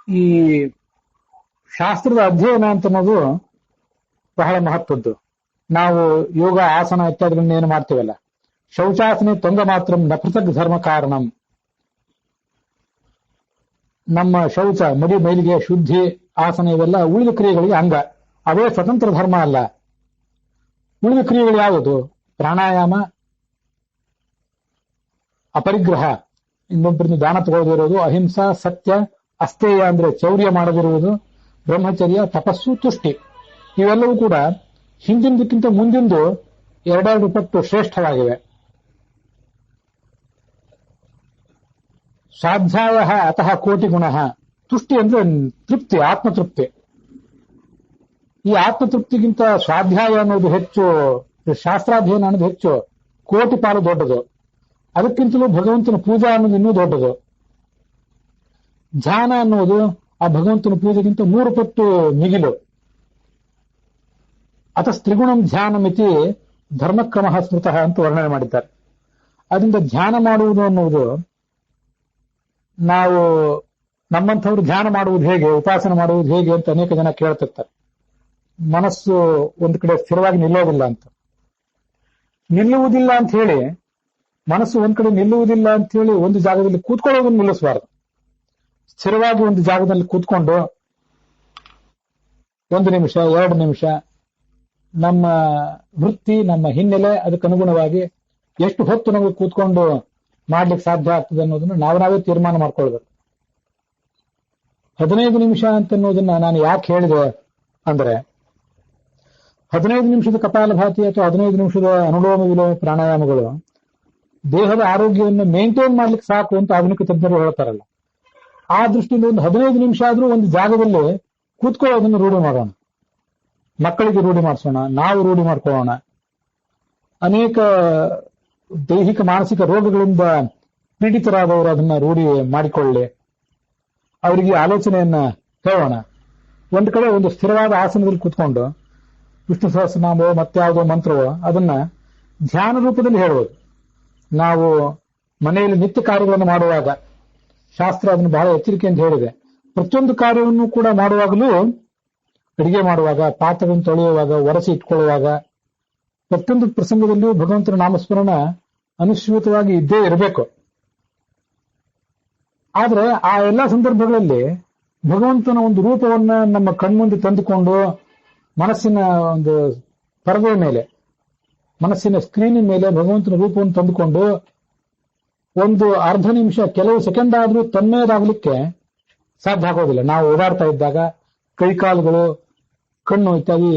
ಈ ಶಾಸ್ತ್ರದ ಅಧ್ಯಯನ ಅಂತ ಅನ್ನೋದು ಬಹಳ ಮಹತ್ವದ್ದು. ನಾವು ಯೋಗ, ಆಸನ ಇತ್ಯಾದಿಗಳನ್ನ ಏನು ಮಾಡ್ತೀವಲ್ಲ, ಶೌಚಾಸನೆ ತೊಂಗ ಮಾತ್ರ ನಪೃಥಕ್ ಧರ್ಮ ಕಾರಣಂ. ನಮ್ಮ ಶೌಚ, ಮಡಿ ಮೈಲಿಗೆ, ಶುದ್ಧಿ, ಆಸನ ಇವೆಲ್ಲ ಉಳಿದ ಕ್ರಿಯೆಗಳಿಗೆ ಅಂಗ, ಅವೇ ಸ್ವತಂತ್ರ ಧರ್ಮ ಅಲ್ಲ. ಉಳಿದ ಕ್ರಿಯೆಗಳು ಯಾವುದು? ಪ್ರಾಣಾಯಾಮ, ಅಪರಿಗ್ರಹ, ಇನ್ನೊಬ್ಬರಿಂದ ದಾನ ತಗೊಳ್ಳದಿರುವುದು, ಅಹಿಂಸಾ, ಸತ್ಯ, ಅಸ್ತೇಯ ಅಂದ್ರೆ ಚೌರ್ಯ ಮಾಡದಿರುವುದು, ಬ್ರಹ್ಮಚರ್ಯ, ತಪಸ್ಸು, ತುಷ್ಟಿ, ಇವೆಲ್ಲವೂ ಕೂಡ ಹಿಂದಿಂದಕ್ಕಿಂತ ಮುಂದಿಂದು 2 ಪಟ್ಟು ಶ್ರೇಷ್ಠವಾಗಿವೆ. ಸ್ವಾಧ್ಯಾಯ ಅತಃ ಕೋಟಿ ಗುಣ. ತುಷ್ಟಿ ಅಂದ್ರೆ ತೃಪ್ತಿ, ಆತ್ಮತೃಪ್ತಿ. ಈ ಆತ್ಮತೃಪ್ತಿಗಿಂತ ಸ್ವಾಧ್ಯಾಯ ಅನ್ನೋದು ಹೆಚ್ಚು, ಶಾಸ್ತ್ರಾಧ್ಯಯನ ಅನ್ನೋದು ಹೆಚ್ಚು, ಕೋಟಿ ಪಾಲು ದೊಡ್ಡದು. ಅದಕ್ಕಿಂತಲೂ ಭಗವಂತನ ಪೂಜಾ ಅನ್ನೋದು ಇನ್ನೂ ದೊಡ್ಡದು. ಧ್ಯಾನ ಅನ್ನೋದು ಆ ಭಗವಂತನ ಪೂಜೆಗಿಂತ 3 ಪಟ್ಟು ಮಿಗಿಲು. ಅತಸ್ತ್ರಿಗುಣಂ ಧ್ಯಾನಮಿತಿ ಧರ್ಮಕ್ರಮ ಸ್ಮೃತಃ ಅಂತ ವರ್ಣನೆ ಮಾಡಿದ್ದಾರೆ. ಅದರಿಂದ ಧ್ಯಾನ ಮಾಡುವುದು ಅನ್ನುವುದು, ನಾವು ನಮ್ಮಂಥವ್ರು ಧ್ಯಾನ ಮಾಡುವುದು ಹೇಗೆ, ಉಪಾಸನೆ ಮಾಡುವುದು ಹೇಗೆ ಅಂತ ಅನೇಕ ಜನ ಕೇಳ್ತಿರ್ತಾರೆ. ಮನಸ್ಸು ಒಂದು ಕಡೆ ಸ್ಥಿರವಾಗಿ ನಿಲ್ಲೋದಿಲ್ಲ ಅಂತ. ನಿಲ್ಲುವುದಿಲ್ಲ ಅಂತ ಹೇಳಿ, ಮನಸ್ಸು ಒಂದ್ ಕಡೆ ನಿಲ್ಲುವುದಿಲ್ಲ ಅಂತ ಹೇಳಿ ಒಂದು ಜಾಗದಲ್ಲಿ ಕೂತ್ಕೊಳ್ಳೋದನ್ನು ನಿಲ್ಲಿಸಬಾರದು. ಸ್ಥಿರವಾಗಿ ಒಂದು ಜಾಗದಲ್ಲಿ ಕೂತ್ಕೊಂಡು 1 ನಿಮಿಷ, 2 ನಿಮಿಷ, ನಮ್ಮ ವೃತ್ತಿ, ನಮ್ಮ ಹಿನ್ನೆಲೆ, ಅದಕ್ಕನುಗುಣವಾಗಿ ಎಷ್ಟು ಹೊತ್ತು ನಮಗೆ ಕೂತ್ಕೊಂಡು ಮಾಡ್ಲಿಕ್ಕೆ ಸಾಧ್ಯ ಆಗ್ತದೆ ಅನ್ನೋದನ್ನು ನಾವೇ ತೀರ್ಮಾನ ಮಾಡ್ಕೊಳ್ಬೇಕು. 15 ನಿಮಿಷ ಅಂತ ಅನ್ನೋದನ್ನ ನಾನು ಯಾಕೆ ಹೇಳಿದೆ ಅಂದ್ರೆ, 15 ನಿಮಿಷದ ಕಪಾಲಭಾತಿ ಅಥವಾ 15 ನಿಮಿಷದ ಅನುಲೋಮ ವಿಲೋಮ ಪ್ರಾಣಾಯಾಮಗಳು ದೇಹದ ಆರೋಗ್ಯವನ್ನು ಮೇಂಟೈನ್ ಮಾಡ್ಲಿಕ್ಕೆ ಸಾಕು ಅಂತ ಆಧುನಿಕ ತಜ್ಞರು ಹೇಳ್ತಾರಲ್ಲ. ಆ ದೃಷ್ಟಿಯಿಂದ ಒಂದು 15 ನಿಮಿಷ ಆದ್ರೂ ಒಂದು ಜಾಗದಲ್ಲಿ ಕೂತ್ಕೊಳ್ಳೋದನ್ನು ರೂಢಿ ಮಾಡೋಣ. ಮಕ್ಕಳಿಗೆ ರೂಢಿ ಮಾಡಿಸೋಣ, ನಾವು ರೂಢಿ ಮಾಡ್ಕೊಳ್ಳೋಣ. ಅನೇಕ ದೈಹಿಕ ಮಾನಸಿಕ ರೋಗಗಳಿಂದ ಪೀಡಿತರಾದವರು ಅದನ್ನ ರೂಢಿ ಮಾಡಿಕೊಳ್ಳಿ. ಅವರಿಗೆ ಆಲೋಚನೆಯನ್ನ ಹೇಳೋಣ. ಒಂದು ಕಡೆ ಒಂದು ಸ್ಥಿರವಾದ ಆಸನದಲ್ಲಿ ಕೂತ್ಕೊಂಡು ವಿಷ್ಣು ಸಹಸ್ರನಾಮವೋ ಮತ್ಯಾವುದೋ ಮಂತ್ರವೋ ಅದನ್ನ ಧ್ಯಾನ ರೂಪದಲ್ಲಿ ಹೇಳುವುದು. ನಾವು ಮನೆಯಲ್ಲಿ ನಿತ್ಯ ಕಾರ್ಯಗಳನ್ನು ಮಾಡುವಾಗ, ಶಾಸ್ತ್ರ ಅದನ್ನು ಬಹಳ ಎಚ್ಚರಿಕೆಯಿಂದ ಹೇಳಿದೆ. ಪ್ರತಿಯೊಂದು ಕಾರ್ಯವನ್ನು ಕೂಡ ಮಾಡುವಾಗಲೂ, ಅಡಿಗೆ ಮಾಡುವಾಗ, ಪಾತ್ರವನ್ನು ತೊಳೆಯುವಾಗ, ಒರೆಸಿ ಇಟ್ಕೊಳ್ಳುವಾಗ, ಪ್ರತಿಯೊಂದು ಪ್ರಸಂಗದಲ್ಲಿಯೂ ಭಗವಂತನ ನಾಮಸ್ಮರಣ ಅನುಶ್ಯೂತವಾಗಿ ಇದ್ದೇ ಇರಬೇಕು. ಆದ್ರೆ ಆ ಎಲ್ಲಾ ಸಂದರ್ಭಗಳಲ್ಲಿ ಭಗವಂತನ ಒಂದು ರೂಪವನ್ನ ನಮ್ಮ ಕಣ್ಮುಂದೆ ತಂದುಕೊಂಡು, ಮನಸ್ಸಿನ ಒಂದು ಪರದೆಯ ಮೇಲೆ, ಮನಸ್ಸಿನ ಸ್ಕ್ರೀನಿನ ಮೇಲೆ ಭಗವಂತನ ರೂಪವನ್ನು ತಂದುಕೊಂಡು ಒಂದು ಅರ್ಧ ನಿಮಿಷ, ಕೆಲವು ಸೆಕೆಂಡ್ ಆದ್ರೂ ತನ್ಮೇದಾಗ್ಲಿಕ್ಕೆ ಸಾಧ್ಯ ಆಗೋದಿಲ್ಲ. ನಾವು ಓಡಾಡ್ತಾ ಇದ್ದಾಗ, ಕೈಕಾಲುಗಳು, ಕಣ್ಣು ಇತ್ಯಾದಿ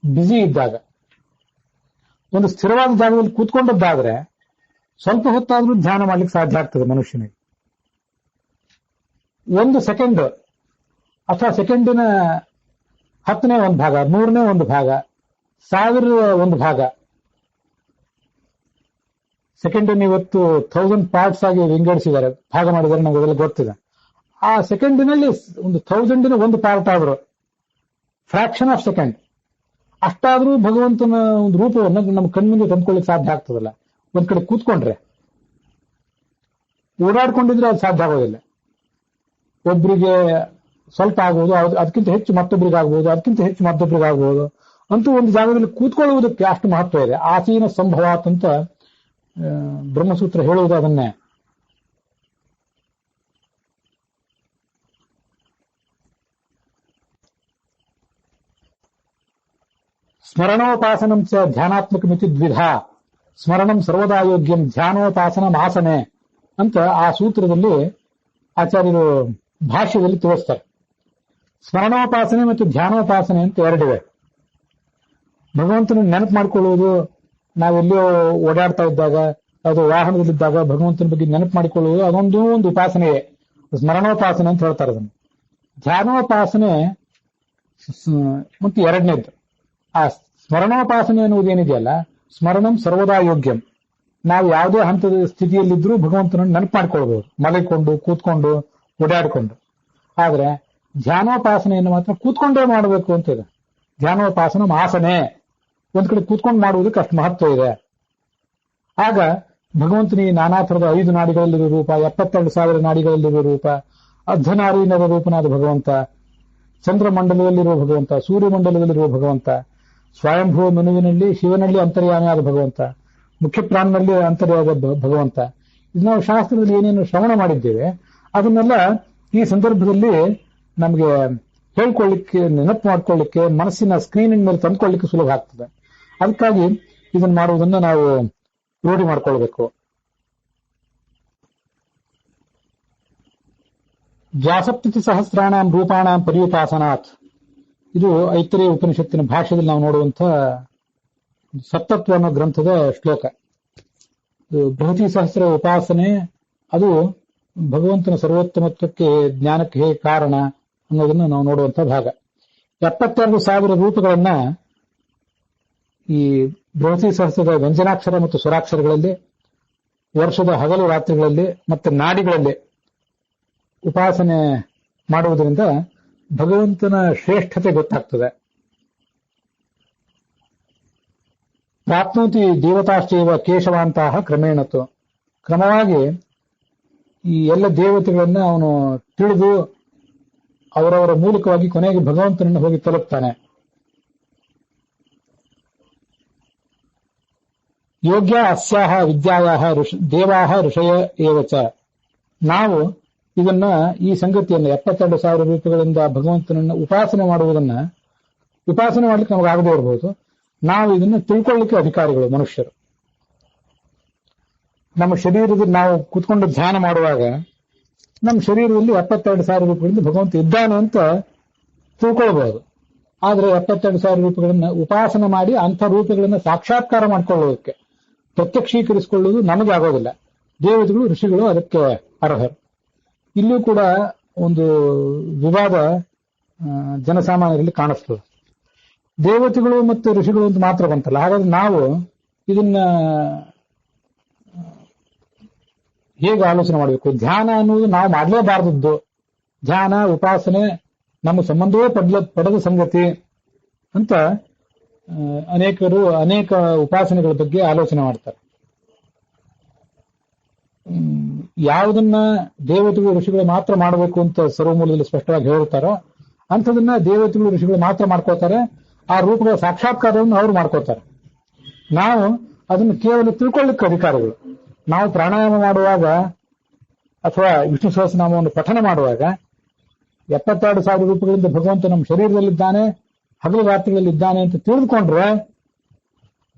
ಬ್ಯುಸಿ ಇದ್ದಾಗ, ಒಂದು ಸ್ಥಿರವಾದ ಜಾಗದಲ್ಲಿ ಕೂತ್ಕೊಂಡದ್ದಾದ್ರೆ ಸ್ವಲ್ಪ ಹೊತ್ತಾದ್ರೂ ಧ್ಯಾನ ಮಾಡ್ಲಿಕ್ಕೆ ಸಾಧ್ಯ ಆಗ್ತದೆ ಮನುಷ್ಯನಿಗೆ. 1 ಸೆಕೆಂಡ್ ಅಥವಾ ಸೆಕೆಂಡಿನ 10ನೇ 1 ಭಾಗ, 100ನೇ 1 ಭಾಗ 1,000 ಭಾಗ. ಸೆಕೆಂಡ್ ಅನ್ನು ಇವತ್ತು 1000 ಪಾರ್ಟ್ಸ್ ಆಗಿ ವಿಂಗಡಿಸಿದ್ದಾರೆ, ಭಾಗ ಮಾಡಿದ್ದಾರೆ, ನಮ್ಗೆ ಅದೆಲ್ಲ ಗೊತ್ತಿದೆ. ಆ ಸೆಕೆಂಡಿನಲ್ಲಿ 1000 ಒಂದು ಪಾರ್ಟ್ ಆದ್ರು, ಫ್ರಾಕ್ಷನ್ ಆಫ್ ಸೆಕೆಂಡ್ ಅಷ್ಟಾದ್ರೂ ಭಗವಂತನ ಒಂದು ರೂಪವನ್ನು ನಮ್ಮ ಕಣ್ಮುಂದೆ ತಂದ್ಕೊಳ್ಳಿಕ್ಕೆ ಸಾಧ್ಯ ಆಗ್ತದಲ್ಲ. ಒಂದ್ ಕಡೆ ಕೂತ್ಕೊಂಡ್ರೆ, ಓಡಾಡ್ಕೊಂಡಿದ್ರೆ ಅದು ಸಾಧ್ಯ ಆಗೋದಿಲ್ಲ. ಒಬ್ರಿಗೆ ಸ್ವಲ್ಪ ಆಗ್ಬೋದು, ಅದಕ್ಕಿಂತ ಹೆಚ್ಚು ಮತ್ತೊಬ್ರಿಗೆ ಆಗ್ಬೋದು, ಅದಕ್ಕಿಂತ ಹೆಚ್ಚು ಮತ್ತೊಬ್ರಿಗೆ ಆಗ್ಬೋದು. ಅಂತೂ ಒಂದು ಜಾಗದಲ್ಲಿ ಕೂತ್ಕೊಳ್ಳುವುದಕ್ಕೆ ಅಷ್ಟು ಮಹತ್ವ ಇದೆ. ಆಸೀನ ಸಂಭವಾತ್ ಅಂತ ಬ್ರಹ್ಮಸೂತ್ರ ಹೇಳುವುದು ಅದನ್ನೇ. ಸ್ಮರಣೋಪಾಸನಂ ಚ ಧ್ಯಾನಾತ್ಮಕಮಿತಿ ದ್ವಿಧ ಸ್ಮರಣಂ ಸರ್ವದಾ ಯೋಗ್ಯಂ ಧ್ಯಾನೋಪಾಸನಂ ಆಸನೆ ಅಂತ ಆ ಸೂತ್ರದಲ್ಲಿ ಆಚಾರ್ಯರು ಭಾಷ್ಯದಲ್ಲಿ ತೋರಿಸ್ತಾರೆ. ಸ್ಮರಣೋಪಾಸನೆ ಮತ್ತು ಧ್ಯಾನೋಪಾಸನೆ ಅಂತ ಎರಡಿವೆ. ಭಗವಂತನ ನೆನಪು ಮಾಡಿಕೊಳ್ಳುವುದು, ನಾವೆಲ್ಲಿಯೋ ಓಡಾಡ್ತಾ ಇದ್ದಾಗ, ಅದು ವಾಹನದಲ್ಲಿದ್ದಾಗ ಭಗವಂತನ ಬಗ್ಗೆ ನೆನಪು ಮಾಡಿಕೊಳ್ಳುವುದು, ಅದೊಂದು ಒಂದು ಉಪಾಸನೆಯೇ, ಸ್ಮರಣೋಪಾಸನೆ ಅಂತ ಹೇಳ್ತಾರೆ ಅದನ್ನು. ಧ್ಯಾನೋಪಾಸನೆ ಮತ್ತು ಎರಡನೇದ್ದು. ಆ ಸ್ಮರಣೋಪಾಸನೆ ಅನ್ನುವುದೇನಿದೆಯಲ್ಲ, ಸ್ಮರಣಂ ಸರ್ವದಾ ಯೋಗ್ಯಂ. ನಾವು ಯಾವುದೇ ಹಂತದ ಸ್ಥಿತಿಯಲ್ಲಿದ್ದರೂ ಭಗವಂತನನ್ನು ನೆನಪು ಮಾಡಿಕೊಳ್ಬಹುದು, ಮಲಗಿಕೊಂಡು, ಕೂತ್ಕೊಂಡು, ಓಡಾಡಿಕೊಂಡು. ಆದ್ರೆ ಧ್ಯಾನೋಪಾಸನೆಯನ್ನು ಮಾತ್ರ ಕೂತ್ಕೊಂಡೇ ಮಾಡಬೇಕು ಅಂತ ಇದೆ. ಧ್ಯಾನೋಪಾಸನ ಆಸನೆ, ಒಂದ್ ಕಡೆ ಕೂತ್ಕೊಂಡು ಮಾಡುವುದಕ್ಕೆ ಅಷ್ಟು ಮಹತ್ವ ಇದೆ. ಆಗ ಭಗವಂತನಿಗೆ ನಾನಾ ಥರದ 5 ನಾಡಿಗಳಲ್ಲಿರುವ ರೂಪ, 72,000 ನಾಡಿಗಳಲ್ಲಿರುವ ರೂಪ, ಅರ್ಧನಾರೀನರ ರೂಪನಾದ ಭಗವಂತ, ಚಂದ್ರಮಂಡಲದಲ್ಲಿರುವ ಭಗವಂತ, ಸೂರ್ಯಮಂಡಲದಲ್ಲಿರುವ ಭಗವಂತ, ಸ್ವಯಂಭೂ ಮನುವಿನಲ್ಲಿ ಶಿವನಲ್ಲಿ ಅಂತರ್ಯಾಮಿಯಾದ ಭಗವಂತ, ಮುಖ್ಯ ಪ್ರಾಣನಲ್ಲಿ ಅಂತರ್ಯಾದ ಭಗವಂತ. ಇದು ನಾವು ಶಾಸ್ತ್ರದಲ್ಲಿ ಏನೇನು ಶ್ರವಣ ಮಾಡಿದ್ದೇವೆ ಅದನ್ನೆಲ್ಲ ಈ ಸಂದರ್ಭದಲ್ಲಿ ನಮಗೆ ಹೇಳ್ಕೊಳ್ಳಿಕ್ಕೆ, ನೆನಪು ಮಾಡ್ಕೊಳ್ಳಿಕ್ಕೆ, ಮನಸ್ಸಿನ ಸ್ಕ್ರೀನಿಂಗ್ ಮೇಲೆ ತಂದ್ಕೊಳ್ಳಿಕ್ಕೆ ಸುಲಭ ಆಗ್ತದೆ. ಅದಕ್ಕಾಗಿ ಇದನ್ನು ಮಾಡುವುದನ್ನ ನಾವು ರೂಢಿ ಮಾಡ್ಕೊಳ್ಬೇಕು. ದ್ವಾಸಪ್ತತಿ ಸಹಸ್ರಾಣಾಂ ರೂಪಾಣಾಂ ಪರ್ಯುಪಾಸನಾತ್, ಇದು ಐತರೇಯ ಉಪನಿಷತ್ತಿನ ಭಾಷೆಯಲ್ಲಿ ನಾವು ನೋಡುವಂಥ ಸಪ್ತತ್ವ ಅನ್ನೋ ಗ್ರಂಥದ ಶ್ಲೋಕ. ಬೃಹತಿ ಸಹಸ್ರ ಉಪಾಸನೆ ಅದು ಭಗವಂತನ ಸರ್ವೋತ್ತಮತ್ವಕ್ಕೆ, ಜ್ಞಾನಕ್ಕೆ ಹೇಗೆ ಕಾರಣ ಅನ್ನೋದನ್ನು ನಾವು ನೋಡುವಂಥ ಭಾಗ. 72,000 ರೂಪಗಳನ್ನ ಈ ಬೃಹತಿ ಸಹಸ್ರದ ವ್ಯಂಜನಾಕ್ಷರ ಮತ್ತು ಸ್ವರಾಕ್ಷರಗಳಲ್ಲಿ, ವರ್ಷದ ಹಗಲು ರಾತ್ರಿಗಳಲ್ಲಿ ಮತ್ತೆ ನಾಡಿಗಳಲ್ಲಿ ಉಪಾಸನೆ ಮಾಡುವುದರಿಂದ ಭಗವಂತನ ಶ್ರೇಷ್ಠತೆ ಗೊತ್ತಾಗ್ತದೆ. ಪ್ರಾಪ್ನೋತಿ ದೇವತಾಶ್ಚೈವ ಕೇಶವಾಂತಹ ಕ್ರಮೇಣತು, ಕ್ರಮವಾಗಿ ಈ ಎಲ್ಲ ದೇವತೆಗಳನ್ನ ಅವನು ತಿಳಿದು ಅವರವರ ಮೂಲಕವಾಗಿ ಕೊನೆಗೆ ಭಗವಂತನನ್ನು ಹೋಗಿ ತಲುಪ್ತಾನೆ. ಯೋಗ್ಯ ಅಸ್ಯಾಹ ವಿದ್ಯಾಯಾಹ ದೇವಾಹ ಋಷಯ ಏವಚ. ನಾವು ಇದನ್ನ, ಈ ಸಂಗತಿಯನ್ನು 72,000 ರೂಪಗಳಿಂದ ಭಗವಂತನನ್ನು ಉಪಾಸನೆ ಮಾಡುವುದನ್ನ, ಉಪಾಸನೆ ಮಾಡ್ಲಿಕ್ಕೆ ನಮಗೆ ಆಗದೇ ಇರಬಹುದು, ನಾವು ಇದನ್ನ ತಿಳ್ಕೊಳ್ಳಿಕ್ಕೆ ಅಧಿಕಾರಿಗಳು ಮನುಷ್ಯರು. ನಮ್ಮ ಶರೀರದಲ್ಲಿ ನಾವು ಕೂತ್ಕೊಂಡು ಧ್ಯಾನ ಮಾಡುವಾಗ ನಮ್ಮ ಶರೀರದಲ್ಲಿ 72,000 ರೂಪಗಳಿಂದ ಭಗವಂತ ಇದ್ದಾನೆ ಅಂತ ತಿಳ್ಕೊಳ್ಬಹುದು. ಆದ್ರೆ 72,000 ರೂಪಗಳನ್ನ ಉಪಾಸನೆ ಮಾಡಿ ಅಂಥ ರೂಪಗಳನ್ನ ಸಾಕ್ಷಾತ್ಕಾರ ಮಾಡಿಕೊಳ್ಳೋದಕ್ಕೆ, ಪ್ರತ್ಯಕ್ಷೀಕರಿಸಿಕೊಳ್ಳುವುದು ನಮಗೆ ಆಗೋದಿಲ್ಲ. ದೇವತೆಗಳು, ಋಷಿಗಳು ಅದಕ್ಕೆ ಅರ್ಹರು. ಇಲ್ಲೂ ಕೂಡ ಒಂದು ವಿವಾದ ಜನಸಾಮಾನ್ಯರಲ್ಲಿ ಕಾಣಿಸ್ತದೆ. ದೇವತೆಗಳು ಮತ್ತು ಋಷಿಗಳು ಅಂತ ಮಾತ್ರ ಬಂತಲ್ಲ, ಹಾಗಾದ್ರೆ ನಾವು ಇದನ್ನ ಹೇಗೆ ಆಲೋಚನೆ ಮಾಡಬೇಕು? ಧ್ಯಾನ ಅನ್ನುವುದು ನಾವು ಮಾಡಲೇಬಾರದದ್ದು. ಧ್ಯಾನ, ಉಪಾಸನೆ ನಮ್ಮ ಸಂಬಂಧವೇ ಪಡೆದ ಸಂಗತಿ ಅಂತ ಅನೇಕರು ಅನೇಕ ಉಪಾಸನೆಗಳ ಬಗ್ಗೆ ಆಲೋಚನೆ ಮಾಡ್ತಾರೆ. ಯಾವುದನ್ನ ದೇವತೆಗಳು, ಋಷಿಗಳು ಮಾತ್ರ ಮಾಡಬೇಕು ಅಂತ ಸರ್ವಮೂಲದಲ್ಲಿ ಸ್ಪಷ್ಟವಾಗಿ ಹೇಳ್ತಾರೋ ಅಂಥದನ್ನ ದೇವತೆಗಳು, ಋಷಿಗಳು ಮಾತ್ರ ಮಾಡ್ಕೋತಾರೆ. ಆ ರೂಪಗಳ ಸಾಕ್ಷಾತ್ಕಾರವನ್ನು ಅವರು ಮಾಡ್ಕೋತಾರೆ. ನಾವು ಅದನ್ನು ಕೇವಲ ತಿಳ್ಕೊಳ್ಳಿಕ್ಕೆ ಅಧಿಕಾರಿಗಳು. ನಾವು ಪ್ರಾಣಾಯಾಮ ಮಾಡುವಾಗ ಅಥವಾ ವಿಷ್ಣು ಸಹಸ್ರನಾಮವನ್ನು ಪಠನ ಮಾಡುವಾಗ 72,000 ರೂಪಗಳಿಂದ ಭಗವಂತ ನಮ್ಮ ಶರೀರದಲ್ಲಿದ್ದಾನೆ, ಹಗಲು ರಾತ್ರಿಗಳಲ್ಲಿದ್ದಾನೆ ಅಂತ ತಿಳಿದುಕೊಂಡ್ರೆ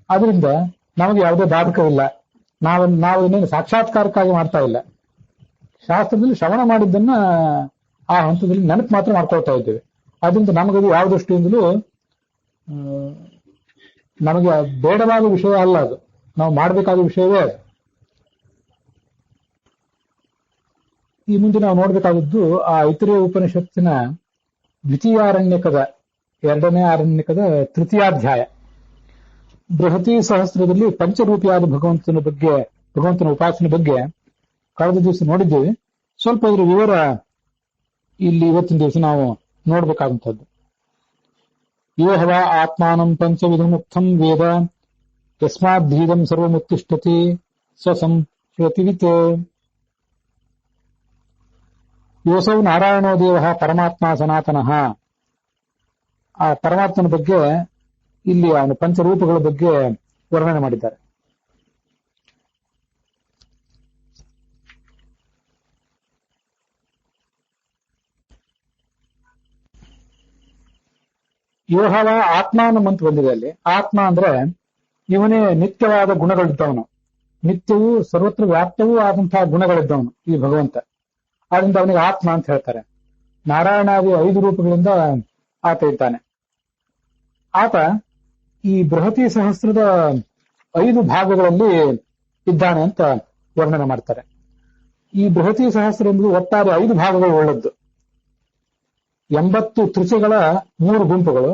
ಅದರಿಂದ ನಮಗೆ ಯಾವುದೇ ಬಾಧಕವಿಲ್ಲ. ನಾವು ಇನ್ನೇನು ಸಾಕ್ಷಾತ್ಕಾರಕ್ಕಾಗಿ ಮಾಡ್ತಾ ಇಲ್ಲ. ಶಾಸ್ತ್ರದಲ್ಲಿ ಶ್ರವಣ ಮಾಡಿದ್ದನ್ನ ಆ ಹಂತದಲ್ಲಿ ನೆನಪು ಮಾತ್ರ ಮಾಡ್ಕೊಳ್ತಾ ಇದ್ದೇವೆ. ಅದರಿಂದ ನಮಗದು ಯಾವ ದೃಷ್ಟಿಯಿಂದಲೂ ನಮಗೆ ಬೇಡವಾದ ವಿಷಯ ಅಲ್ಲ, ಅದು ನಾವು ಮಾಡಬೇಕಾದ ವಿಷಯವೇ ಅದು. ಈ ಮುಂದೆ ನಾವು ನೋಡಬೇಕಾದದ್ದು ಆ ಐತರೇಯ ಉಪನಿಷತ್ತಿನ ದ್ವಿತೀಯಾರಣ್ಯಕದ 2ನೇ ಆರಣ್ಯಕದ ತೃತೀಯಾಧ್ಯಾಯ. ಬೃಹತಿ ಸಹಸ್ರದಲ್ಲಿ ಪಂಚರೂಪಿಯಾದ ಭಗವಂತನ ಉಪಾಸನೆ ಬಗ್ಗೆ ಕಳೆದ ದಿವಸ ನೋಡಿದ್ದೇವೆ. ಸ್ವಲ್ಪ ಅದರ ವಿವರ ಇಲ್ಲಿ ಇವತ್ತಿನ ದಿವಸ ನಾವು ನೋಡ್ಬೇಕಾದಂಥದ್ದು. ಯೋಹವ ಆತ್ಮಾನಂ ಪಂಚವಿಧಮುಕ್ತಂ ವೇದ ಯಸ್ಮಾದ್ಧೀದಂ ಸರ್ವಮುತ್ತಿಷ್ಠತಿ ಸ್ವಸಂಪ್ರತಿವಿತ್ ಯೋಸೌ ನಾರಾಯಣೋ ದೇವ ಪರಮಾತ್ಮ ಸನಾತನಃ. ಆ ಪರಮಾತ್ಮನ ಬಗ್ಗೆ ಇಲ್ಲಿ ಅವನ ಪಂಚರೂಪಗಳ ಬಗ್ಗೆ ವರ್ಣನೆ ಮಾಡಿದ್ದಾರೆ. ಯೋಹವ ಆತ್ಮಾನಂ ಅಂತ ಬಂದಿದೆ ಅಲ್ಲಿ. ಆತ್ಮ ಅಂದ್ರೆ ಇವನೇ ನಿತ್ಯವಾದ ಗುಣಗಳಿದ್ದವನು, ನಿತ್ಯವೂ ಸರ್ವತ್ರ ವ್ಯಾಪ್ತವೂ ಆದಂತಹ ಗುಣಗಳಿದ್ದವನು ಈ ಭಗವಂತ. ಆದ್ರಿಂದ ಅವನಿಗೆ ಆತ್ಮ ಅಂತ ಹೇಳ್ತಾರೆ. ನಾರಾಯಣಾದಿ 5 ರೂಪಗಳಿಂದ ಆತ ಇದ್ದಾನೆ. ಆತ ಈ ಬೃಹತಿ ಸಹಸ್ರದ 5 ಭಾಗಗಳಲ್ಲಿ ಇದ್ದಾನೆ ಅಂತ ವರ್ಣನೆ ಮಾಡ್ತಾರೆ. ಈ ಬೃಹತಿ ಸಹಸ್ರ ಎಂಬುದು ಒಟ್ಟಾರೆ 5 ಭಾಗಗಳು ಉಳ್ಳದ್ದು. 80 ತ್ರಿಚೆಗಳ 3 ಗುಂಪುಗಳು,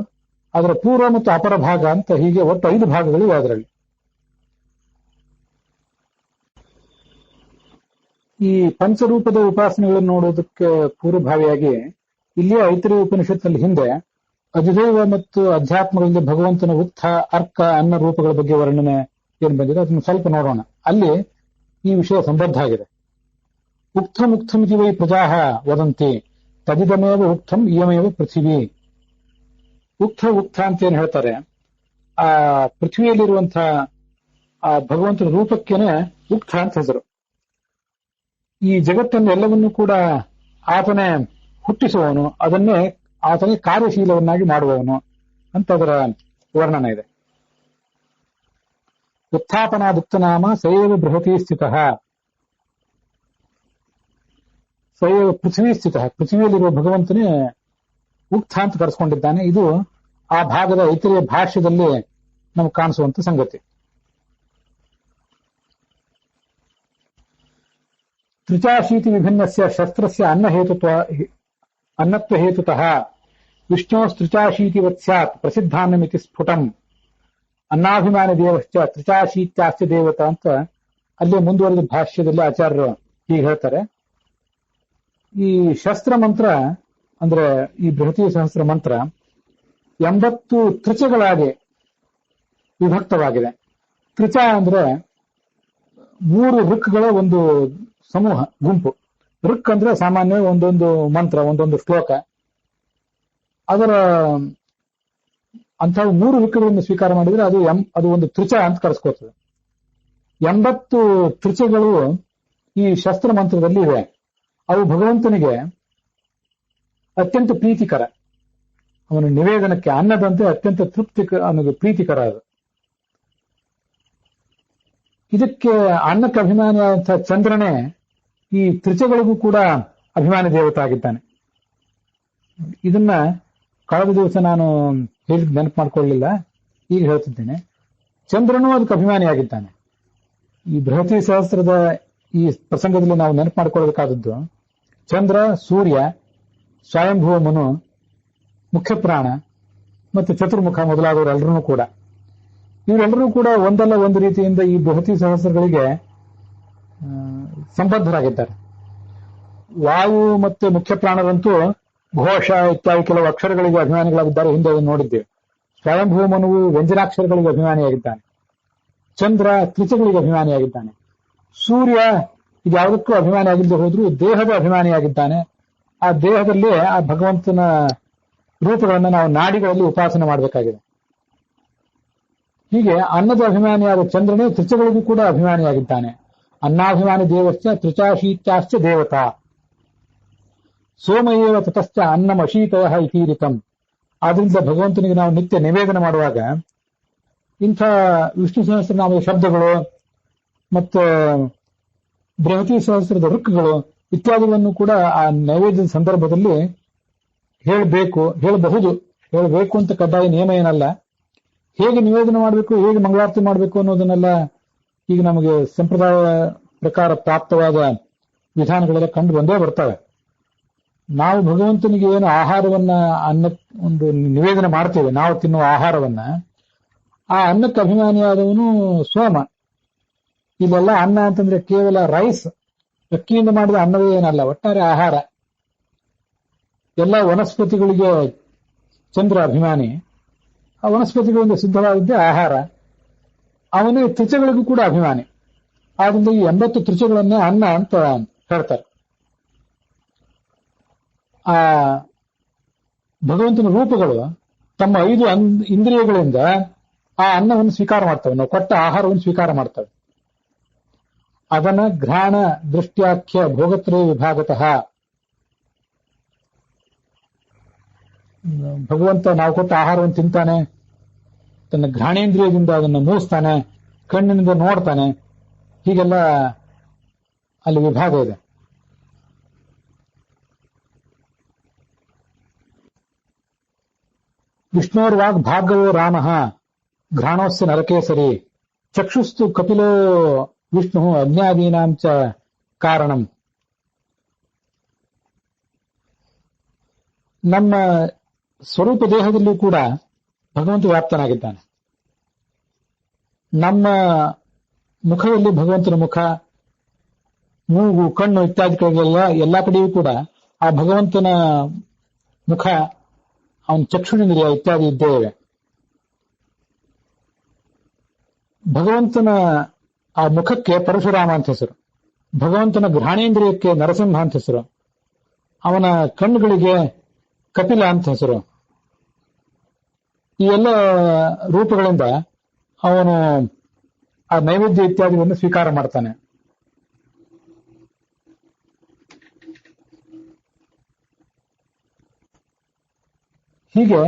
ಅದರ ಪೂರ್ವ ಮತ್ತು ಅಪರ ಭಾಗ ಅಂತ ಹೀಗೆ ಒಟ್ಟು 5 ಭಾಗಗಳಿವೆ ಅದರಲ್ಲಿ. ಈ ಪಂಚರೂಪದ ಉಪಾಸನೆಗಳನ್ನು ನೋಡೋದಕ್ಕೆ ಪೂರ್ವಭಾವಿಯಾಗಿ ಇಲ್ಲಿಯೇ ಐತರೇಯ ಉಪನಿಷತ್ನಲ್ಲಿ ಹಿಂದೆ ಅಧಿದೈವ ಮತ್ತು ಅಧ್ಯಾತ್ಮಗಳಲ್ಲಿ ಭಗವಂತನ ಉತ್ಥ, ಅರ್ಕ, ಅನ್ನ ರೂಪಗಳ ಬಗ್ಗೆ ವರ್ಣನೆ ಏನು ಬಂದಿದೆ ಅದನ್ನು ಸ್ವಲ್ಪ ನೋಡೋಣ. ಅಲ್ಲಿ ಈ ವಿಷಯ ಸಂಬದ್ಧ ಆಗಿದೆ. ಉಕ್ತಮುಕ್ತಮಿತಿ ವೈ ಪ್ರಜಾಃ ವದಂತಿ ತದಿದಮೇವ ಉಕ್ತಂ ಇಯಮೇವ ಪೃಥಿವಿ. ಉಕ್ತ ಅಂತ ಏನ್ ಹೇಳ್ತಾರೆ, ಆ ಪೃಥ್ವಿಯಲ್ಲಿರುವಂತಹ ಆ ಭಗವಂತನ ರೂಪಕ್ಕೇನೆ ಉಕ್ತ ಅಂತ ಹೆಸರು. ಈ ಜಗತ್ತನ್ನು ಎಲ್ಲವನ್ನೂ ಕೂಡ ಆತನೇ ಹುಟ್ಟಿಸುವವನು, ಅದನ್ನೇ ಆತನೇ ಕಾರ್ಯಶೀಲವನ್ನಾಗಿ ಮಾಡುವವನು ಅಂತ ಅದರ ವರ್ಣನೆ ಇದೆ. ಉತ್ಥಾಪನಾದುಕ್ತನಾಮ ಸಯೇವ ಬೃಹತಿ ಸ್ಥಿತಃ, ಸಯೇವ ಪೃಥ್ವಿ ಸ್ಥಿತಃ, ಪೃಥ್ವಿಯಲ್ಲಿರುವ ಭಗವಂತನೇ ಉಕ್ತ ಅಂತ ಕರೆಸ್ಕೊಂಡಿದ್ದಾನೆ. ಇದು ಆ ಭಾಗದ ಐತರೇಯ ಭಾಷ್ಯದಲ್ಲಿ ನಮಗೆ ಕಾಣಿಸುವಂತ ಸಂಗತಿ. ತ್ರಿಚಾಶೀತಿ ವಿಭಿನ್ನಸ್ಯ ಶಸ್ತ್ರಸ್ಯ ಅನ್ನತ್ವ ಹೇತುತಃ ವಿಷ್ಣೋ ತ್ರಿಚಾಶೀತಿವತ್ ಸ್ಯಾತ್ ಪ್ರಸಿದ್ಧಾನ್ನಮಿತಿ ಸ್ಫುಟಂ ಅನ್ನಾಭಿಮಾನಿ ದೇವಶ್ಚ ತ್ರಿಚಾಶೀತ್ಯಾಸ್ಯ ದೇವತಾ ಅಂತ ಅಲ್ಲೇ ಮುಂದುವರೆದ ಭಾಷ್ಯದಲ್ಲಿ ಆಚಾರ್ಯರು ಹೀಗೆ ಹೇಳ್ತಾರೆ. ಈ ಶಸ್ತ್ರ ಮಂತ್ರ ಅಂದ್ರೆ ಈ ಬೃಹತಿ ಸಹಸ್ರ ಮಂತ್ರ 80 ತ್ರಿಚೆಗಳಾಗಿ ವಿಭಕ್ತವಾಗಿದೆ. ತ್ರಿಚ ಅಂದ್ರೆ 3 ಋಕ್ಗಳ ಒಂದು ಸಮೂಹ, ಗುಂಪು. ಋಕ್ ಅಂದ್ರೆ ಸಾಮಾನ್ಯ ಒಂದೊಂದು ಮಂತ್ರ, ಒಂದೊಂದು ಶ್ಲೋಕ. ಅದರ ಅಂತಹ 3 ಋಕ್ಕಗಳನ್ನು ಸ್ವೀಕಾರ ಮಾಡಿದ್ರೆ ಅದು ಒಂದು ತ್ರಿಚ ಅಂತ ಕರೆಸ್ಕೋತದೆ. 80 ತ್ರಿಚೆಗಳು ಈ ಶಸ್ತ್ರ ಮಂತ್ರದಲ್ಲಿ ಇವೆ. ಅವು ಭಗವಂತನಿಗೆ ಅತ್ಯಂತ ಪ್ರೀತಿಕರ, ಅವನ ನಿವೇದನಕ್ಕೆ ಅನ್ನದಂತೆ ಅತ್ಯಂತ ಪ್ರೀತಿಕರ ಅದು. ಇದಕ್ಕೆ ಅನ್ನಕ್ಕೆ ಅಭಿಮಾನಿಯಾದಂತಹ ಚಂದ್ರನೇ ಈ ತ್ರಿಚೆಗಳಿಗೂ ಕೂಡ ಅಭಿಮಾನಿ ದೇವತೆ ಆಗಿದ್ದಾನೆ. ಇದನ್ನ ಕಳೆದ ದಿವಸ ನಾನು ಹೇಳಿದ್ ನೆನಪು ಮಾಡ್ಕೊಳ್ಳಿಲ್ಲ, ಈಗ ಹೇಳ್ತಿದ್ದೇನೆ. ಚಂದ್ರನೂ ಅದಕ್ಕೆ ಅಭಿಮಾನಿಯಾಗಿದ್ದಾನೆ. ಈ ಬೃಹತಿ ಸಹಸ್ರದ ಈ ಪ್ರಸಂಗದಲ್ಲಿ ನಾವು ನೆನಪು ಮಾಡ್ಕೊಳ್ಬೇಕಾದದ್ದು ಚಂದ್ರ, ಸೂರ್ಯ, ಸ್ವಯಂಭುವ ಮನು, ಮುಖ್ಯ ಪ್ರಾಣ ಮತ್ತು ಚತುರ್ಮುಖ ಮೊದಲಾದವರೆಲ್ಲರೂ ಕೂಡ, ಇವರೆಲ್ಲರೂ ಕೂಡ ಒಂದಲ್ಲ ಒಂದು ರೀತಿಯಿಂದ ಈ ಬೃಹತಿ ಸಹಸ್ರಗಳಿಗೆ ಸಂಬದ್ಧರಾಗಿದ್ದಾರೆ. ವಾಯು ಮತ್ತು ಮುಖ್ಯ ಪ್ರಾಣರಂತೂ ಘೋಷ ಇತ್ಯಾದಿ ಕೆಲವು ಅಕ್ಷರಗಳಿಗೆ ಅಭಿಮಾನಿಗಳಾಗಿದ್ದಾರೆ, ಹಿಂದೆ ನೋಡಿದ್ದೇವೆ. ಸ್ವಯಂಭೂ ಮನುವು ವ್ಯಂಜನಾಕ್ಷರಗಳಿಗೆ ಅಭಿಮಾನಿಯಾಗಿದ್ದಾನೆ. ಚಂದ್ರ ತ್ರಿಚೆಗಳಿಗೆ ಅಭಿಮಾನಿಯಾಗಿದ್ದಾನೆ. ಸೂರ್ಯ ಇದ್ಯಾವುದಕ್ಕೂ ಅಭಿಮಾನಿಯಾಗಿಲ್ಲದೆ ಹೋದ್ರೂ ದೇಹದ ಅಭಿಮಾನಿಯಾಗಿದ್ದಾನೆ. ಆ ದೇಹದಲ್ಲಿ ಆ ಭಗವಂತನ ರೂಪಗಳನ್ನು ನಾವು ನಾಡಿಗಳಲ್ಲಿ ಉಪಾಸನೆ ಮಾಡಬೇಕಾಗಿದೆ. ಹೀಗೆ ಅನ್ನದ ಅಭಿಮಾನಿಯಾದ ಚಂದ್ರನೇ ತ್ರಿಚೆಗಳಿಗೂ ಕೂಡ ಅಭಿಮಾನಿಯಾಗಿದ್ದಾನೆ. ಅನ್ನಾಭಿಮಾನಿ ದೇವಶ್ಚ ತ್ರಿಚಾಶೀತ್ಯಾಶ್ಚ ದೇವತಾ ಸೋಮಯೇವ ತತಶ್ಚ ಅನ್ನಮಶೀತಯ ಇತೀರಿತಂ. ಆದ್ರಿಂದ ಭಗವಂತನಿಗೆ ನಾವು ನಿತ್ಯ ನಿವೇದನೆ ಮಾಡುವಾಗ ಇಂಥ ವಿಷ್ಣು ಸಹಸ್ರನಾಮದ ಶಬ್ದಗಳು ಮತ್ತು ಬೃಹತಿ ಸಹಸ್ರದ ಋಕ್ಕಗಳು ಇತ್ಯಾದಿಗಳನ್ನು ಕೂಡ ಆ ನೈವೇದ್ಯದ ಸಂದರ್ಭದಲ್ಲಿ ಹೇಳಬೇಕು ಅಂತ ಕಡ್ಡಾಯ ನಿಯಮ ಏನಲ್ಲ. ಹೇಗೆ ನಿವೇದನೆ ಮಾಡಬೇಕು, ಹೇಗೆ ಮಂಗಳಾರತಿ ಮಾಡಬೇಕು ಅನ್ನೋದನ್ನೆಲ್ಲ ಈಗ ನಮಗೆ ಸಂಪ್ರದಾಯ ಪ್ರಕಾರ ಪ್ರಾಪ್ತವಾದ ವಿಧಾನಗಳೆಲ್ಲ ಕಂಡು ಬಂದೇ ಬರ್ತವೆ. ನಾವು ಭಗವಂತನಿಗೆ ಏನು ಆಹಾರವನ್ನ ಒಂದು ನಿವೇದನೆ ಮಾಡ್ತೇವೆ, ನಾವು ತಿನ್ನುವ ಆಹಾರವನ್ನ ಆ ಅನ್ನಕ್ಕೆ ಅಭಿಮಾನಿಯಾದವನು ಸೋಮ. ಇದೆಲ್ಲ ಅನ್ನ ಅಂತಂದ್ರೆ ಕೇವಲ ರೈಸ್, ಅಕ್ಕಿಯಿಂದ ಮಾಡಿದ ಅನ್ನವೇ ಏನಲ್ಲ, ಒಟ್ಟಾರೆ ಆಹಾರ. ಎಲ್ಲ ವನಸ್ಪತಿಗಳಿಗೆ ಚಂದ್ರ ಅಭಿಮಾನಿ. ಆ ವನಸ್ಪತಿಗಳಿಂದ ಸಿದ್ಧವಾದದ್ದೇ ಆಹಾರ. ಅವನೇ ತ್ರಿಚಗಳಿಗೂ ಕೂಡ ಅಭಿಮಾನಿ. ಆದ್ರಿಂದ ಈ 80 ತ್ರಿಚಗಳನ್ನೇ ಅನ್ನ ಅಂತ ಹೇಳ್ತಾರೆ. ಆ ಭಗವಂತನ ರೂಪಗಳು ತಮ್ಮ 5 ಇಂದ್ರಿಯಗಳಿಂದ ಆ ಅನ್ನವನ್ನು ಸ್ವೀಕಾರ ಮಾಡ್ತವೆ, ನಾವು ಕೊಟ್ಟ ಆಹಾರವನ್ನು ಸ್ವೀಕಾರ ಮಾಡ್ತವೆ. ಅದನ್ನ ಘ್ರಾಣ ದೃಷ್ಟ್ಯಾಖ್ಯ ಭೋಗತ್ರಯ ವಿಭಾಗತಃ. ಭಗವಂತ ನಾವು ಕೊಟ್ಟ ಆಹಾರವನ್ನು ತಿಂತಾನೆ, ತನ್ನ ಘ್ರಾಣೇಂದ್ರಿಯದಿಂದ ಅದನ್ನು ಮೂಸ್ತಾನೆ, ಕಣ್ಣಿನಿಂದ ನೋಡ್ತಾನೆ. ಹೀಗೆಲ್ಲ ಅಲ್ಲಿ ವಿಭಾಗ ಇದೆ. ವಿಷ್ಣೋರ್ವಾಗ್ ಭಾಗವೋ ರಾಮ ಘ್ರಾಣೋಸ್ಯ ನರಕೇಸರಿ ಚಕ್ಷುಸ್ತು ಕಪಿಲೋ ವಿಷ್ಣು ಅಜ್ಞಾದೀನಾಂ ಚ ಕಾರಣಂ. ನಮ್ಮ ಸ್ವರೂಪ ದೇಹದಲ್ಲೂ ಕೂಡ ಭಗವಂತ ವ್ಯಾಪ್ತನಾಗಿದ್ದಾನೆ. ನಮ್ಮ ಮುಖದಲ್ಲಿ ಭಗವಂತನ ಮುಖ, ಮೂಗು, ಕಣ್ಣು ಇತ್ಯಾದಿಗಳಿಗೆಲ್ಲ ಎಲ್ಲ ಕಡೆಯೂ ಕೂಡ ಆ ಭಗವಂತನ ಮುಖ, ಅವನ ಚಕ್ಷುರೇಂದ್ರಿಯ ಇತ್ಯಾದಿ ಇದ್ದೇ ಇವೆ. ಭಗವಂತನ ಆ ಮುಖಕ್ಕೆ ಪರಶುರಾಮ ಅಂತ ಹೆಸರು, ಭಗವಂತನ ಘ್ರಾಣೇಂದ್ರಿಯಕ್ಕೆ ನರಸಿಂಹ ಅಂತ ಹೆಸರು, ಅವನ ಕಣ್ಣುಗಳಿಗೆ ಕಪಿಲ ಅಂತ ಹೆಸರು. ಈ ಎಲ್ಲ ರೂಪಗಳಿಂದ ಅವನು ಆ ನೈವೇದ್ಯ ಇತ್ಯಾದಿಗಳನ್ನು ಸ್ವೀಕಾರ ಮಾಡ್ತಾನೆ. ಹೀಗೆ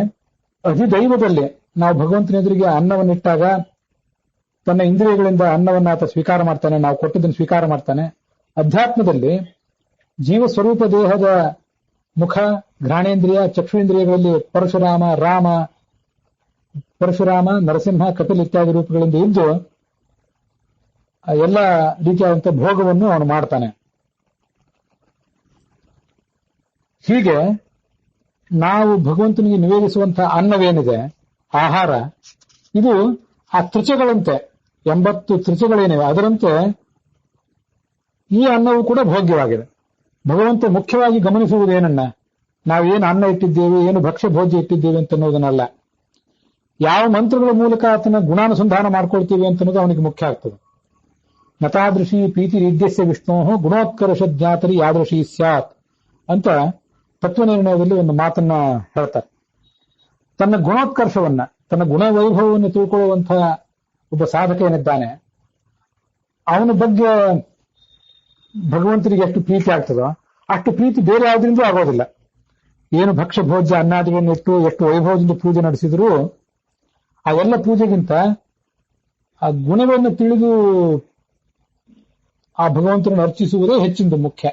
ಅಧಿದೈವದಲ್ಲಿ ನಾವು ಭಗವಂತನ ಎದುರಿಗೆ ಅನ್ನವನ್ನಿಟ್ಟಾಗ ತನ್ನ ಇಂದ್ರಿಯಗಳಿಂದ ಅನ್ನವನ್ನು ಆತ ಸ್ವೀಕಾರ ಮಾಡ್ತಾನೆ, ನಾವು ಕೊಟ್ಟದನ್ನು ಸ್ವೀಕಾರ ಮಾಡ್ತಾನೆ. ಅಧ್ಯಾತ್ಮದಲ್ಲಿ ಜೀವ ಸ್ವರೂಪ ದೇಹದ ಮುಖ, ಘ್ರಾಣೇಂದ್ರಿಯ, ಚಕ್ಷುರೇಂದ್ರಿಯಗಳಲ್ಲಿ ಪರಶುರಾಮ, ನರಸಿಂಹ, ಕಪಿಲ್ ಇತ್ಯಾದಿ ರೂಪಗಳಿಂದ ಇದ್ದು ಎಲ್ಲ ರೀತಿಯಾದಂತಹ ಭೋಗವನ್ನು ಅವನು ಮಾಡ್ತಾನೆ. ಹೀಗೆ ನಾವು ಭಗವಂತನಿಗೆ ನಿವೇದಿಸುವಂತಹ ಅನ್ನವೇನಿದೆ, ಆಹಾರ, ಇದು ಆ ತ್ರಿಚಗಳಂತೆ 80 ತ್ರಿಚಗಳೇನಿವೆ ಅದರಂತೆ ಈ ಅನ್ನವೂ ಕೂಡ ಭೋಗ್ಯವಾಗಿದೆ. ಭಗವಂತ ಮುಖ್ಯವಾಗಿ ಗಮನಿಸುವುದೇನನ್ನ, ನಾವೇನು ಅನ್ನ ಇಟ್ಟಿದ್ದೇವೆ, ಏನು ಭಕ್ಷ್ಯ ಭೋಜ್ಯ ಇಟ್ಟಿದ್ದೇವೆ ಅಂತ ಅನ್ನೋದನ್ನಲ್ಲ, ಯಾವ ಮಂತ್ರಗಳ ಮೂಲಕ ಆತನ ಗುಣಾನುಸಂಧಾನ ಮಾಡ್ಕೊಳ್ತೀವಿ ಅಂತ ಅನ್ನೋದು ಅವನಿಗೆ ಮುಖ್ಯ ಆಗ್ತದೆ. ನತಾದೃಶಿ ಪ್ರೀತಿ ರೀದ್ಯಸ್ಯ ವಿಷ್ಣೋ ಗುಣೋತ್ಕರ್ಷ ಜ್ಞಾತರಿ ಯಾದೃಶಿ ಸ್ಯಾತ್ ಅಂತ ತತ್ವನಿರ್ಣಯದಲ್ಲಿ ಒಂದು ಮಾತನ್ನ ಹೇಳ್ತಾರೆ. ತನ್ನ ಗುಣೋತ್ಕರ್ಷವನ್ನ, ತನ್ನ ಗುಣವೈಭವವನ್ನು ತಿಳ್ಕೊಳ್ಳುವಂತಹ ಒಬ್ಬ ಸಾಧಕ ಏನಿದ್ದಾನೆ, ಅವನ ಬಗ್ಗೆ ಭಗವಂತನಿಗೆ ಎಷ್ಟು ಪ್ರೀತಿ ಆಗ್ತದೋ ಅಷ್ಟು ಪ್ರೀತಿ ಬೇರೆ ಯಾವುದರಿಂದ ಆಗೋದಿಲ್ಲ. ಏನು ಭಕ್ಷ್ಯ ಭೋಜ್ಯ ಅನ್ನಾದಿಗಳನ್ನು ಇಟ್ಟು ಎಷ್ಟು ವೈಭವದಿಂದ ಪೂಜೆ ನಡೆಸಿದ್ರು ಆ ಎಲ್ಲ ಪೂಜೆಗಿಂತ ಆ ಗುಣವನ್ನು ತಿಳಿದು ಆ ಭಗವಂತನನ್ನು ಅರ್ಚಿಸುವುದೇ ಹೆಚ್ಚಿನ ಮುಖ್ಯ.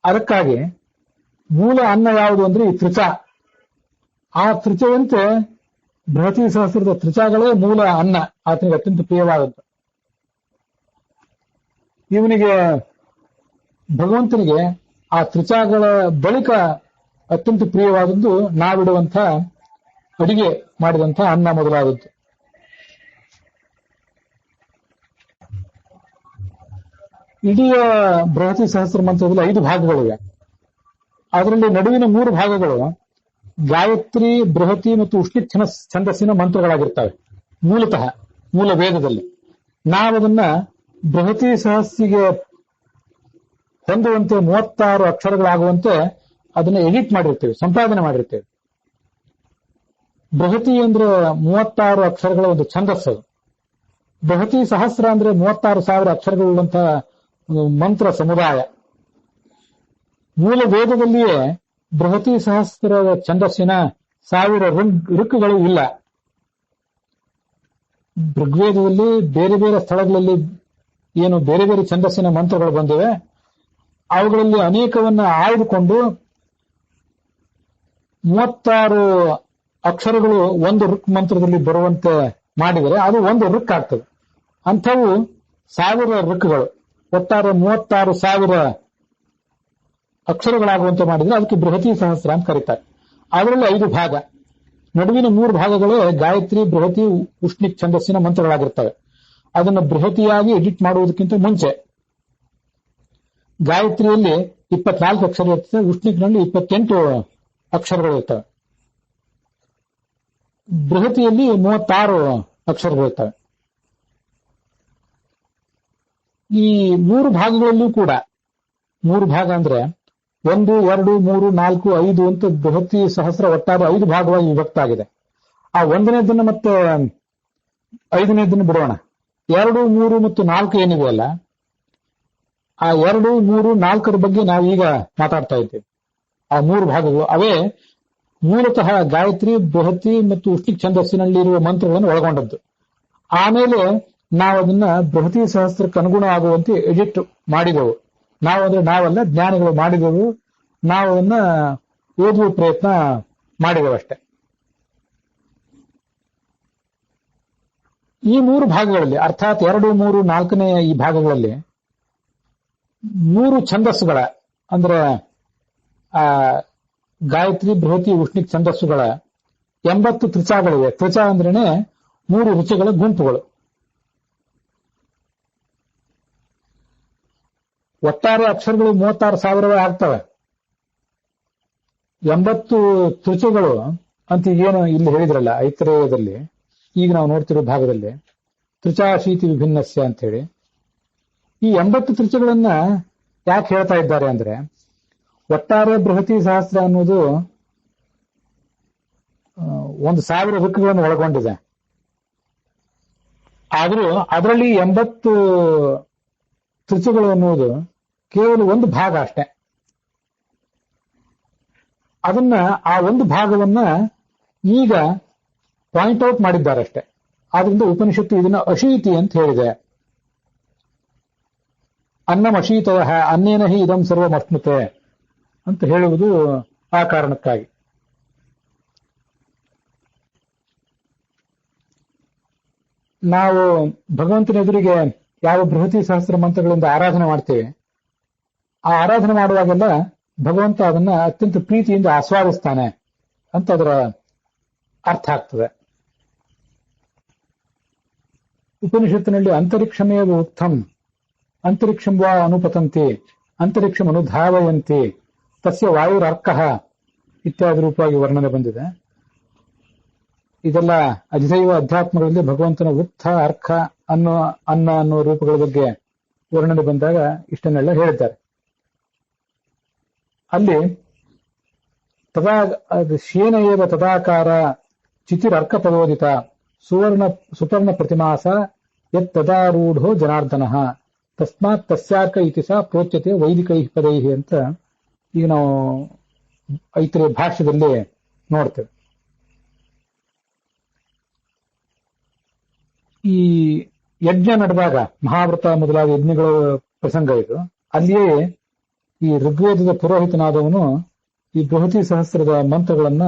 ಅದಕ್ಕಾಗಿ ಮೂಲ ಅನ್ನ ಯಾವುದು ಅಂದ್ರೆ ಈ ತ್ರಿಚ. ಆ ತ್ರಿಚೆಯಂತೆ ಬೃಹತಿ ಸಹಸ್ರದ ತ್ರಿಚಾಗಳೇ ಮೂಲ ಅನ್ನ, ಆತನಿಗೆ ಅತ್ಯಂತ ಪ್ರಿಯವಾದದ್ದು. ಇವನಿಗೆ ಭಗವಂತನಿಗೆ ಆ ತ್ರಿಚಾಗಳ ಬಳಿಕ ಅತ್ಯಂತ ಪ್ರಿಯವಾದದ್ದು ನಾವಿಡುವಂಥ ಅಡಿಗೆ ಮಾಡಿದಂಥ ಅನ್ನ ಮೊದಲಾದದ್ದು. ಇಡೀ ಬೃಹತಿ ಸಹಸ್ರ ಮಂತ್ರದಲ್ಲಿ 5 ಭಾಗಗಳಿವೆ. ಅದರಲ್ಲಿ ನಡುವಿನ 3 ಭಾಗಗಳು ಗಾಯತ್ರಿ, ಬೃಹತಿ ಮತ್ತು ಉಷ್ಣಿತ್ ಛಂದಸ್ಸಿನ ಮಂತ್ರಗಳಾಗಿರ್ತವೆ ಮೂಲತಃ, ಮೂಲ ವೇದದಲ್ಲಿ. ನಾವದನ್ನ ಬೃಹತಿ ಸಹಸ್ಸಿಗೆ ಹೊಂದುವಂತೆ 36 ಅಕ್ಷರಗಳಾಗುವಂತೆ ಅದನ್ನ ಎಡಿಟ್ ಮಾಡಿರ್ತೇವೆ, ಸಂಪಾದನೆ ಮಾಡಿರ್ತೇವೆ. ಬೃಹತಿ ಅಂದ್ರೆ 36 ಅಕ್ಷರಗಳ ಒಂದು ಛಂದಸ್ಸು. ಬೃಹತಿ ಸಹಸ್ರ ಅಂದ್ರೆ 36,000 ಅಕ್ಷರಗಳುಳ್ಳಂತಹ ಮಂತ್ರ ಸಮುದಾಯ. ಮೂಲ ವೇದದಲ್ಲಿಯೇ ಬೃಹತಿ ಸಹಸ್ರದ ಛಂದಸ್ಸಿನ 1000 ಋಕ್ಕುಗಳು ಇಲ್ಲ. ಋಗ್ವೇದದಲ್ಲಿ ಬೇರೆ ಬೇರೆ ಸ್ಥಳಗಳಲ್ಲಿ ಏನು ಬೇರೆ ಬೇರೆ ಛಂದಸ್ಸಿನ ಮಂತ್ರಗಳು ಬಂದಿವೆ, ಅವುಗಳಲ್ಲಿ ಅನೇಕವನ್ನ ಆಯ್ದುಕೊಂಡು 36 ಅಕ್ಷರಗಳು ಒಂದು ಋಕ್ ಮಂತ್ರದಲ್ಲಿ ಬರುವಂತೆ ಮಾಡಿದರೆ ಅದು ಒಂದು ಋಕ್ ಆಗ್ತದೆ. ಅಂಥವು 1000 ಋಕ್ಕುಗಳು, ಒಟ್ಟಾರೆ 36,000 ಅಕ್ಷರಗಳಾಗುವಂತೆ ಮಾಡಿದ್ರೆ ಅದಕ್ಕೆ ಬೃಹತಿ ಸಹಸ್ರ ಅಂತ ಕರೀತಾರೆ. ಅದರಲ್ಲಿ 5 ಭಾಗ. ನಡುವಿನ 3 ಭಾಗಗಳೇ ಗಾಯತ್ರಿ, ಬೃಹತಿ, ಉಷ್ಣಿಕ್ ಛಂದಸ್ಸಿನ ಮಂತ್ರಗಳಾಗಿರ್ತವೆ. ಅದನ್ನು ಬೃಹತಿಯಾಗಿ ಎಡಿಟ್ ಮಾಡುವುದಕ್ಕಿಂತ ಮುಂಚೆ ಗಾಯತ್ರಿಯಲ್ಲಿ 24 ಅಕ್ಷರ ಇರ್ತದೆ, ಉಷ್ಣಿಕ್ನಲ್ಲಿ 28 ಅಕ್ಷರಗಳು ಇರ್ತವೆ, ಬೃಹತಿಯಲ್ಲಿ 36 ಅಕ್ಷರಗಳಿರ್ತವೆ. ಈ 3 ಭಾಗಗಳಲ್ಲೂ ಕೂಡ 3 ಭಾಗ ಅಂದ್ರೆ 1, 2, 3, 4, 5 ಅಂತ ಬೃಹತಿ ಸಹಸ್ರ ಒಟ್ಟಾರೆ 5 ಭಾಗವಾಗಿ ವಿಭಕ್ತ ಆಗಿದೆ. ಆ 1ನೇದನ್ನು ಮತ್ತೆ 5ನೇದನ್ನು ಬಿಡೋಣ. 2, 3 ಮತ್ತು 4 ಏನಿವೆಯಲ್ಲ, ಆ 2, 3, 4 ಬಗ್ಗೆ ನಾವೀಗ ಮಾತಾಡ್ತಾ ಇದ್ದೇವೆ. ಆ 3 ಭಾಗಗಳು ಅವೇ ಮೂಲತಃ ಗಾಯತ್ರಿ, ಬೃಹತಿ ಮತ್ತು ಉಷ್ಣಿಕ್ ಛಂದಸ್ಸಿನಲ್ಲಿರುವ ಮಂತ್ರಗಳನ್ನು ಒಳಗೊಂಡದ್ದು. ಆಮೇಲೆ ನಾವು ಅದನ್ನ ಬೃಹತಿ ಸಹಸ್ರಕ್ಕೆ ಅನುಗುಣವಾಗುವಂತೆ ಎಡಿಟ್ ಮಾಡಿದೆವು. ನಾವಲ್ಲ, ಜ್ಞಾನಿಗಳು ಮಾಡಿದೆವು. ನಾವು ಅದನ್ನ ಓದುವ ಪ್ರಯತ್ನ ಮಾಡಿದೆವಷ್ಟೆ. ಈ 3 ಭಾಗಗಳಲ್ಲಿ, ಅರ್ಥಾತ್ 2, 3, 4ನೇ ಈ ಭಾಗಗಳಲ್ಲಿ 3 ಛಂದಸ್ಸುಗಳ ಅಂದ್ರೆ ಗಾಯತ್ರಿ, ಬೃಹತಿ, ಉಷ್ಣಿಕ್ ಛಂದಸ್ಸುಗಳ 80 ತ್ರಿಚಾಗಳಿವೆ. ತ್ರಿಚ ಅಂದ್ರೇನೆ 3 ರುಚಿಗಳ ಗುಂಪುಗಳು. ಒಟ್ಟಾರೆ ಅಕ್ಷರಗಳು 36,000 ಆಗ್ತವೆ. 80 ತ್ರಿಚುಗಳು ಅಂತ ಏನು ಇಲ್ಲಿ ಹೇಳಿದ್ರಲ್ಲ ಐತರೇಯದಲ್ಲಿ, ಈಗ ನಾವು ನೋಡ್ತಿರೋ ಭಾಗದಲ್ಲಿ ತ್ರಿಚಾಶೀತಿ ವಿಭಿನ್ನಸ್ಯ ಅಂತ ಹೇಳಿ ಈ 80 ತ್ರಿಚುಗಳನ್ನ ಯಾಕೆ ಹೇಳ್ತಾ ಇದ್ದಾರೆ ಅಂದ್ರೆ, ಒಟ್ಟಾರೆ ಬೃಹತಿ ಸಹಸ್ರ ಅನ್ನೋದು 1,000 ಋಕ್ಕುಗಳನ್ನು ಒಳಗೊಂಡಿದೆ. ಆದರೂ ಅದರಲ್ಲಿ 80 ತ್ರಿಚುಗಳು ಅನ್ನುವುದು ಕೇವಲ ಒಂದು ಭಾಗ ಅಷ್ಟೆ. ಅದನ್ನ ಆ ಒಂದು ಭಾಗವನ್ನ ಈಗ ಪಾಯಿಂಟ್ ಔಟ್ ಮಾಡಿದ್ದಾರೆ ಅಷ್ಟೆ. ಆದ್ರಿಂದ ಉಪನಿಷತ್ತು ಇದನ್ನ ಅಶೀತಿ ಅಂತ ಹೇಳಿದೆ. ಅನ್ನಂ ಅಶೀತಯ ಅನ್ನೇನ ಹಿ ಇದಂ ಸರ್ವಮಶ್ನುತೆ ಅಂತ ಹೇಳುವುದು ಆ ಕಾರಣಕ್ಕಾಗಿ. ನಾವು ಭಗವಂತನ ಎದುರಿಗೆ ಯಾವ ಬೃಹತಿ ಸಹಸ್ರ ಮಂತ್ರಗಳಿಂದ ಆರಾಧನೆ ಮಾಡ್ತೇವೆ, ಆ ಆರಾಧನೆ ಮಾಡುವಾಗೆಲ್ಲ ಭಗವಂತ ಅದನ್ನ ಅತ್ಯಂತ ಪ್ರೀತಿಯಿಂದ ಆಸ್ವಾದಿಸ್ತಾನೆ ಅಂತ ಅದರ ಅರ್ಥ ಆಗ್ತದೆ. ಉಪನಿಷತ್ತಿನಲ್ಲಿ ಅಂತರಿಕ್ಷಮೇವ ಉಕ್ತಂ ಅಂತರಿಕ್ಷಂ ವಾ ಅನುಪತಂತಿ ಅಂತರಿಕ್ಷಂ ಅನುಧಾವಯಂತಿ ತಸ್ಯ ವಾಯುರರ್ಕಃ ಇತ್ಯಾದಿ ರೂಪವಾಗಿ ವರ್ಣನೆ ಬಂದಿದೆ. ಇದೆಲ್ಲ ಅಧಿದೈವ ಅಧ್ಯಾತ್ಮಗಳಲ್ಲಿ ಭಗವಂತನ ಉತ್ಥ, ಅರ್ಕ ಅನ್ನೋ ರೂಪಗಳ ಬಗ್ಗೆ ವರ್ಣನೆ ಬಂದಾಗ ಇಷ್ಟನ್ನೆಲ್ಲ ಹೇಳಿದ್ದಾರೆ. ಅಲ್ಲಿ ಶೇನ ಏವ ತದಾಕಾರ ಚಿತಿರರ್ಕ ಪದೋದಿತ ಸುಪರ್ಣ ಪ್ರತಿಮಾಸ ಯತ್ ತದಾರೂಢೋ ಜನಾರ್ದನಃ ತಸ್ಮಾತ್ ತಸ್ಯಾಕ ಇತಿ ಸಾ ಪ್ರೋಚ್ಯತೆ ವೈದಿಕೈ ಪದೈ ಅಂತ ಈಗ ನಾವು ಐತರೇಯ ಭಾಷ್ಯದಲ್ಲಿ ನೋಡ್ತೇವೆ. ಈ ಯಜ್ಞ ನಡೆದಾಗ ಮಹಾವ್ರತ ಮೊದಲಾದ ಯಜ್ಞಗಳ ಪ್ರಸಂಗ ಇದು. ಅಲ್ಲಿಯೇ ಈ ಋಗ್ವೇದದ ಪುರೋಹಿತನಾದವನು ಈ ಬೃಹತಿ ಸಹಸ್ರದ ಮಂತ್ರಗಳನ್ನ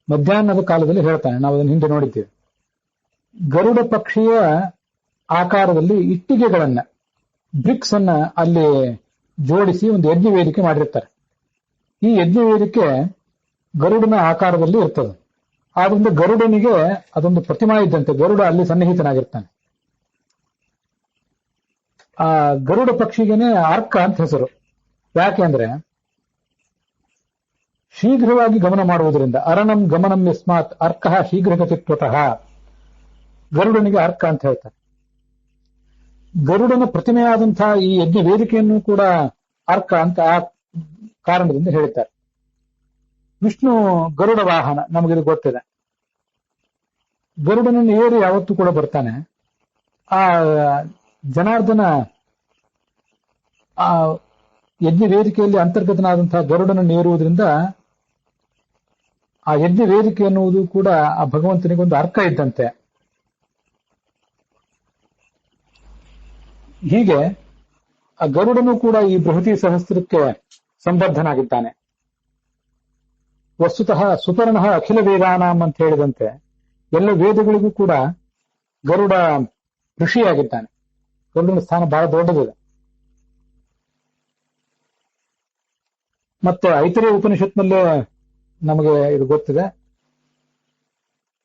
ಮಧ್ಯಾಹ್ನದ ಕಾಲದಲ್ಲಿ ಹೇಳ್ತಾನೆ. ನಾವು ಅದನ್ನು ಹಿಂದೆ ನೋಡಿದ್ದೇವೆ. ಗರುಡ ಪಕ್ಷಿಯ ಆಕಾರದಲ್ಲಿ ಇಟ್ಟಿಗೆಗಳನ್ನ, ಬ್ರಿಕ್ಸ್ ಅನ್ನ ಅಲ್ಲಿ ಜೋಡಿಸಿ ಒಂದು ಯಜ್ಞ ವೇದಿಕೆ ಮಾಡಿರ್ತಾರೆ. ಈ ಯಜ್ಞ ವೇದಿಕೆ ಗರುಡನ ಆಕಾರದಲ್ಲಿ ಇರ್ತದೆ. ಆದ್ರಿಂದ ಗರುಡನಿಗೆ ಅದೊಂದು ಪ್ರತಿಮಾ ಇದ್ದಂತೆ. ಗರುಡ ಅಲ್ಲಿ ಸನ್ನಿಹಿತನಾಗಿರ್ತಾನೆ. ಆ ಗರುಡ ಪಕ್ಷಿಗೆನೆ ಅರ್ಕ ಅಂತ ಹೆಸರು. ಯಾಕೆಂದ್ರೆ ಶೀಘ್ರವಾಗಿ ಗಮನ ಮಾಡುವುದರಿಂದ, ಅರಣಂ ಗಮನಂ ಯಸ್ಮಾತ್ ಅರ್ಕಃ ಶೀಘ್ರಗತಿತ್ವತಃ ಗರುಡನಿಗೆ ಅರ್ಕ ಅಂತ ಹೇಳ್ತಾರೆ. ಗರುಡನ ಪ್ರತಿಮೆಯಾದಂತಹ ಈ ಯಜ್ಞ ವೇದಿಕೆಯನ್ನು ಕೂಡ ಅರ್ಕ ಅಂತ ಆ ಕಾರಣದಿಂದ ಹೇಳ್ತಾರೆ. ವಿಷ್ಣು ಗರುಡ ವಾಹನ, ನಮಗಿದು ಗೊತ್ತಿದೆ. ಗರುಡನನ್ನು ಏರಿ ಯಾವತ್ತೂ ಕೂಡ ಬರ್ತಾನೆ. ಆ ಜನಾರ್ದನ ಆ ಯಜ್ಞ ವೇದಿಕೆಯಲ್ಲಿ ಅಂತರ್ಗತನಾದಂತಹ ಗರುಡನನ್ನು ಏರುವುದರಿಂದ ಆ ಯಜ್ಞ ವೇದಿಕೆ ಎನ್ನುವುದು ಕೂಡ ಆ ಭಗವಂತನಿಗೊಂದು ಅರ್ಕ ಇದ್ದಂತೆ. ಹೀಗೆ ಆ ಗರುಡನು ಕೂಡ ಈ ಬೃಹತಿ ಸಹಸ್ರಕ್ಕೆ ಸಂಬದ್ಧನಾಗಿದ್ದಾನೆ. ವಸ್ತುತಃ ಸುಪರ್ಣ ಅಖಿಲ ವೇದಾನಾಂ ಅಂತ ಹೇಳಿದಂತೆ ಎಲ್ಲ ವೇದಗಳಿಗೂ ಕೂಡ ಗರುಡ ಋಷಿಯಾಗಿದ್ದಾನೆ. ಗರುಡನ ಸ್ಥಾನ ಬಹಳ ದೊಡ್ಡದಿದೆ. ಮತ್ತೆ ಐತರೇಯ ಉಪನಿಷತ್ನಲ್ಲೇ ನಮಗೆ ಇದು ಗೊತ್ತಿದೆ.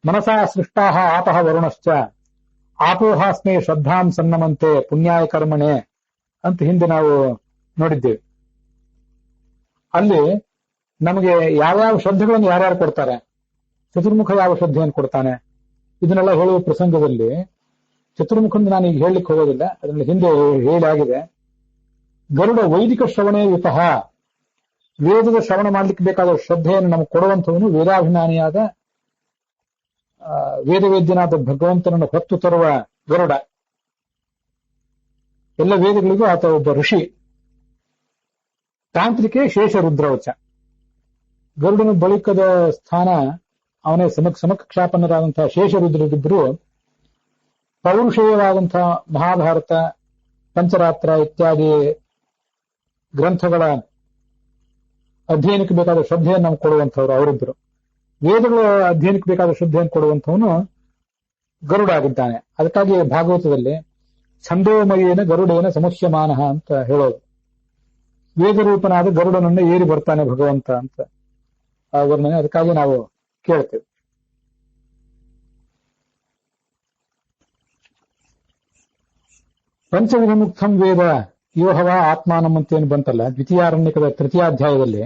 ಮನಸಾ ಸೃಷ್ಟಾಹ ಆಪಹ ವರುಣಶ್ಚ ಆಪೋಹಾಸ್ಮೇ ಶ್ರದ್ಧಾಂ ಸನ್ನಮಂತೆ ಪುಣ್ಯಾಯ ಕರ್ಮಣೆ ಅಂತ ಹಿಂದೆ ನಾವು ನೋಡಿದ್ದೇವೆ. ಅಲ್ಲಿ ನಮಗೆ ಯಾವ್ಯಾವ ಶ್ರದ್ಧೆಗಳನ್ನು ಯಾರ್ಯಾರು ಕೊಡ್ತಾರೆ, ಚತುರ್ಮುಖ ಯಾವ ಶ್ರದ್ಧೆಯನ್ನು ಕೊಡ್ತಾನೆ, ಇದನ್ನೆಲ್ಲ ಹೇಳುವ ಪ್ರಸಂಗದಲ್ಲಿ ಚತುರ್ಮುಖಂದು ನಾನು ಈಗ ಹೇಳಲಿಕ್ಕೆ ಹೋಗೋದಿಲ್ಲ, ಅದರಲ್ಲಿ ಹಿಂದೆ ಹೇಳಾಗಿದೆ. ಗರುಡ ವೈದಿಕ ಶ್ರವಣೇ ವಿಪಹ, ವೇದದ ಶ್ರವಣ ಮಾಡ್ಲಿಕ್ಕೆ ಬೇಕಾದ ಶ್ರದ್ಧೆಯನ್ನು ನಮಗೆ ಕೊಡುವಂಥವನು ವೇದಾಭಿಮಾನಿಯಾದ ವೇದವೇದ್ಯನಾದ ಭಗವಂತನನ್ನು ಹೊತ್ತು ತರುವ ಗರುಡ. ಎಲ್ಲ ವೇದಗಳಿಗೂ ಆತ ಒಬ್ಬ ಋಷಿ. ತಾಂತ್ರಿಕೆ ಶೇಷ ರುದ್ರವಚ. ಗರುಡನ ಬಳಿಕದ ಸ್ಥಾನ ಅವನೇ ಸಮಕಕ್ಷಾಪನ್ನರಾದಂತಹ ಶೇಷರುದ್ರರಿಬ್ಬರು ಪೌರುಷೇಯವಾದಂತಹ ಮಹಾಭಾರತ, ಪಂಚರಾತ್ರ ಇತ್ಯಾದಿ ಗ್ರಂಥಗಳ ಅಧ್ಯಯನಕ್ಕೆ ಬೇಕಾದ ಶ್ರದ್ಧೆಯನ್ನು ನಮ್ಗೆ ಕೊಡುವಂಥವ್ರು ಅವರಿಬ್ಬರು. ವೇದಗಳ ಅಧ್ಯಯನಕ್ಕೆ ಬೇಕಾದ ಶ್ರದ್ಧೆಯನ್ನು ಕೊಡುವಂಥವನು ಗರುಡ ಆಗಿದ್ದಾನೆ. ಅದಕ್ಕಾಗಿ ಭಾಗವತದಲ್ಲಿ ಛಂದೋಮಯೇನ ಗರುಡೇನ ಸಮಸ್ಯಮಾನಃ ಅಂತ ಹೇಳೋದು. ವೇದರೂಪನಾದ ಗರುಡನನ್ನು ಏರಿ ಬರ್ತಾನೆ ಭಗವಂತ ಅಂತ ಆ ವರ್ಣನೆ. ಅದಕ್ಕಾಗಿ ನಾವು ಕೇಳ್ತೇವೆ. ಪಂಚವಿಧಮುಕ್ತಂ ವೇದ ಯೋಹವ ಆತ್ಮಾನಂ ಅಂತ ಏನು ಬಂತಲ್ಲ ದ್ವಿತೀಯಾರಣ್ಯಕದ ತೃತೀಯಾಧ್ಯಾಯದಲ್ಲಿ,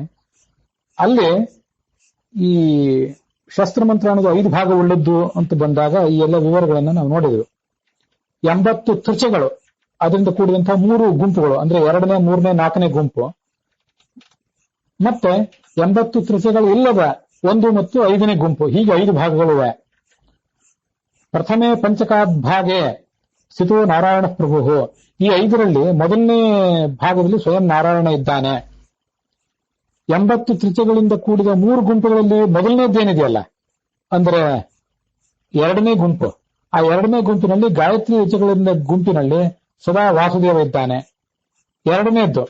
ಅಲ್ಲಿ ಈ ಶಸ್ತ್ರಮಂತ್ರ ಅನ್ನೋದು 5 ಭಾಗ ಉಳ್ಳದ್ದು ಅಂತ ಬಂದಾಗ ಈ ಎಲ್ಲ ವಿವರಗಳನ್ನು ನಾವು ನೋಡಿದೆವು. 80 ತ್ರಿಚೆಗಳು, ಅದರಿಂದ ಕೂಡಿದಂತಹ 3 ಗುಂಪುಗಳು, ಅಂದ್ರೆ 2ನೇ, 3ನೇ, 4ನೇ ಗುಂಪು, ಮತ್ತೆ 80 ತ್ರಿಚೆಗಳು ಇಲ್ಲದ 1 ಮತ್ತು 5ನೇ ಗುಂಪು, ಹೀಗೆ 5 ಭಾಗಗಳಿವೆ. ಪ್ರಥಮೆ ಪಂಚಕಾದ್ ಭಾಗೆ ಸ್ಥಿತೋ ನಾರಾಯಣ ಪ್ರಭು. ಈ 5ರಲ್ಲಿ ಮೊದಲನೇ ಭಾಗದಲ್ಲಿ ಸ್ವಯಂ ನಾರಾಯಣ ಇದ್ದಾನೆ. 80 ತ್ರಿಚೆಗಳಿಂದ ಕೂಡಿದ 3 ಗುಂಪುಗಳಲ್ಲಿ ಮೊದಲನೇದ್ದೇನಿದೆಯಲ್ಲ ಅಂದ್ರೆ 2ನೇ ಗುಂಪು, ಆ 2ನೇ ಗುಂಪಿನಲ್ಲಿ ಗಾಯತ್ರಿ ಋಚೆಗಳಿಂದ ಗುಂಪಿನಲ್ಲಿ ಸದಾ ವಾಸುದೇವ ಇದ್ದಾನೆ. 2ನೇದ್ದು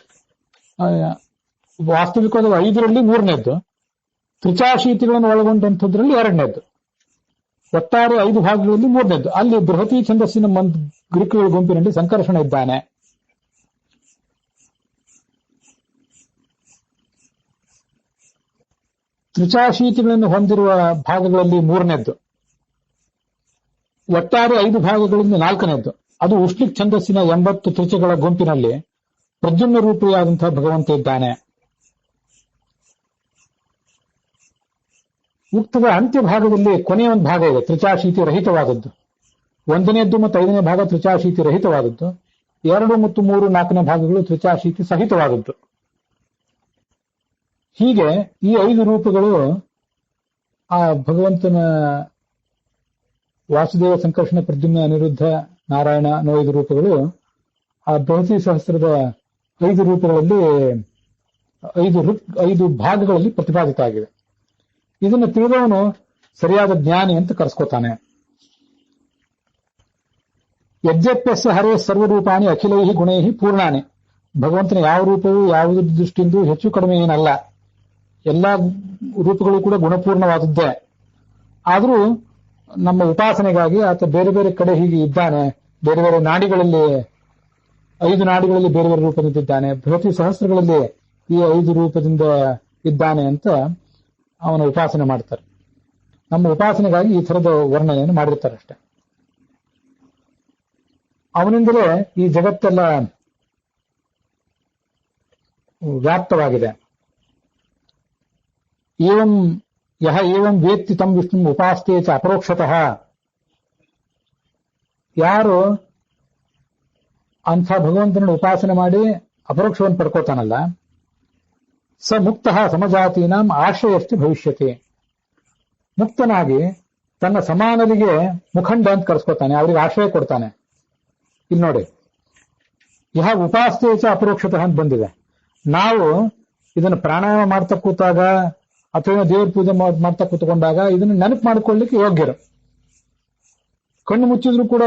ವಾಸ್ತವಿಕವಾದ 5ರಲ್ಲಿ 3ನೇದ್ದು, ತ್ರಿಚಾಶೀತಿಗಳನ್ನು ಒಳಗೊಂಡಂಥದ್ರಲ್ಲಿ 2ನೇದ್ದು, ಒಟ್ಟಾರೆ 5 ಭಾಗಗಳಲ್ಲಿ 3ನೇದ್ದು. ಅಲ್ಲಿ ಬೃಹತಿ ಛಂದಸ್ಸಿನ ಗ್ರೀಕುಗಳ ಗುಂಪಿನಲ್ಲಿ ಸಂಕರ್ಷಣ ಇದ್ದಾನೆ. ತ್ರಿಚಾಶೀತಿಗಳನ್ನು ಹೊಂದಿರುವ ಭಾಗಗಳಲ್ಲಿ 3ನೇದ್ದು, ಒಟ್ಟಾರೆ 5 ಭಾಗಗಳಿಂದ 4ನೇದ್ದು. ಅದು ಉಷ್ಣಿಕ್ ಛಂದಸ್ಸಿನ 80 ತ್ರಿಚೆಗಳ ಗುಂಪಿನಲ್ಲಿ ಪ್ರದ್ಯುಮ್ನ ರೂಪಿಯಾದಂತಹ ಭಗವಂತ ಇದ್ದಾನೆ. ಉಕ್ತದ ಅಂತ್ಯ ಭಾಗದಲ್ಲಿ ಕೊನೆಯ ಒಂದು ಭಾಗ ಇದೆ ತ್ರಿಚಾಶೀತಿ ರಹಿತವಾದದ್ದು. 1ನೇದ್ದು ಮತ್ತು 5ನೇ ಭಾಗ ತ್ರಿಚಾಶೀತಿ ರಹಿತವಾದದ್ದು, 2 ಮತ್ತು 3, 4ನೇ ಭಾಗಗಳು ತ್ರಿಚಾಶೀತಿ ಸಹಿತವಾದದ್ದು. ಹೀಗೆ ಈ 5 ರೂಪಗಳು ಆ ಭಗವಂತನ ವಾಸುದೇವ, ಸಂಕರ್ಷಣ, ಪ್ರದ್ಯುಮ್ನ, ಅನಿರುದ್ಧ, ನಾರಾಯಣ ಅನ್ನೋ 5 ರೂಪಗಳು ಆ ಬೃಹತಿ ಸಹಸ್ರದ 5 ರೂಪಗಳಲ್ಲಿ 5 ಭಾಗಗಳಲ್ಲಿ ಪ್ರತಿಪಾದಿತ ಆಗಿದೆ. ಇದನ್ನು ತಿಳಿದವನು ಸರಿಯಾದ ಜ್ಞಾನಿ ಅಂತ ಕರೆಸ್ಕೋತಾನೆ. ಯದ್ಯಪ್ಯಸ್ಯ ಹರೇ ಸರ್ವರೂಪಾಣಿ ಅಖಿಲೈಹಿ ಗುಣೈಹಿ ಪೂರ್ಣಾನಿ. ಭಗವಂತನ ಯಾವ ರೂಪವು ಯಾವುದ್ರ ದೃಷ್ಟಿಯಿಂದ ಹೆಚ್ಚು ಕಡಿಮೆ ಏನಲ್ಲ, ಎಲ್ಲಾ ರೂಪಗಳು ಕೂಡ ಗುಣಪೂರ್ಣವಾದದ್ದೇ. ಆದರೂ ನಮ್ಮ ಉಪಾಸನೆಗಾಗಿ ಆತ ಬೇರೆ ಬೇರೆ ಕಡೆ ಹೀಗೆ ಇದ್ದಾನೆ. ಬೇರೆ ಬೇರೆ ನಾಡಿಗಳಲ್ಲಿ 5 ನಾಡಿಗಳಲ್ಲಿ ಬೇರೆ ಬೇರೆ ರೂಪದಿಂದಿದ್ದಾನೆ, ಬೃಹತಿ ಸಹಸ್ರಗಳಲ್ಲಿ ಈ 5 ರೂಪದಿಂದ ಇದ್ದಾನೆ ಅಂತ ಅವನ ಉಪಾಸನೆ ಮಾಡ್ತಾರೆ. ನಮ್ಮ ಉಪಾಸನೆಗಾಗಿ ಈ ಥರದ ವರ್ಣನೆಯನ್ನು ಮಾಡಿರ್ತಾರೆ ಅಷ್ಟೆ. ಅವನಿಂದಲೇ ಈ ಜಗತ್ತೆಲ್ಲ ವ್ಯಾಪ್ತವಾಗಿದೆ. ಏವಂ ಯಹ ಏವಂ ವೇತ್ತಿ ತಂ ವಿಷ್ಣು ಉಪಾಸ್ತೆ ಚ ಅಪರೋಕ್ಷತಃ. ಯಾರು ಅಂಥ ಭಗವಂತನನ್ನು ಉಪಾಸನೆ ಮಾಡಿ ಅಪರೋಕ್ಷವನ್ನು ಪಡ್ಕೋತಾನಲ್ಲ, ಸ ಮುಕ್ತಃ ಸಮಜಾತೀನಾಂ ಆಶ್ರಯಸ್ತಿ ಭವಿಷ್ಯತಿ. ಮುಕ್ತನಾಗಿ ತನ್ನ ಸಮಾನರಿಗೆ ಮುಖಂಡ ಅಂತ ಕರೆಸ್ಕೋತಾನೆ, ಅವರಿಗೆ ಆಶ್ರಯ ಕೊಡ್ತಾನೆ. ಇಲ್ಲಿ ನೋಡಿ, ಯಹ ಉಪಾಸ್ತೆ ಚ ಅಪರೋಕ್ಷತಃ ಅಂತ ಬಂದಿದೆ. ನಾವು ಇದನ್ನು ಪ್ರಾಣಾಯಾಮ ಮಾಡ್ತಾ ಕೂತಾಗ ಅಥವಾ ದೇವ್ರ ಪೂಜೆ ಮಾಡ್ತಾ ಕೂತ್ಕೊಂಡಾಗ ಇದನ್ನು ನೆನಪು ಮಾಡಿಕೊಳ್ಳಿಕ್ಕೆ ಯೋಗ್ಯರು. ಕಣ್ಣು ಮುಚ್ಚಿದ್ರು ಕೂಡ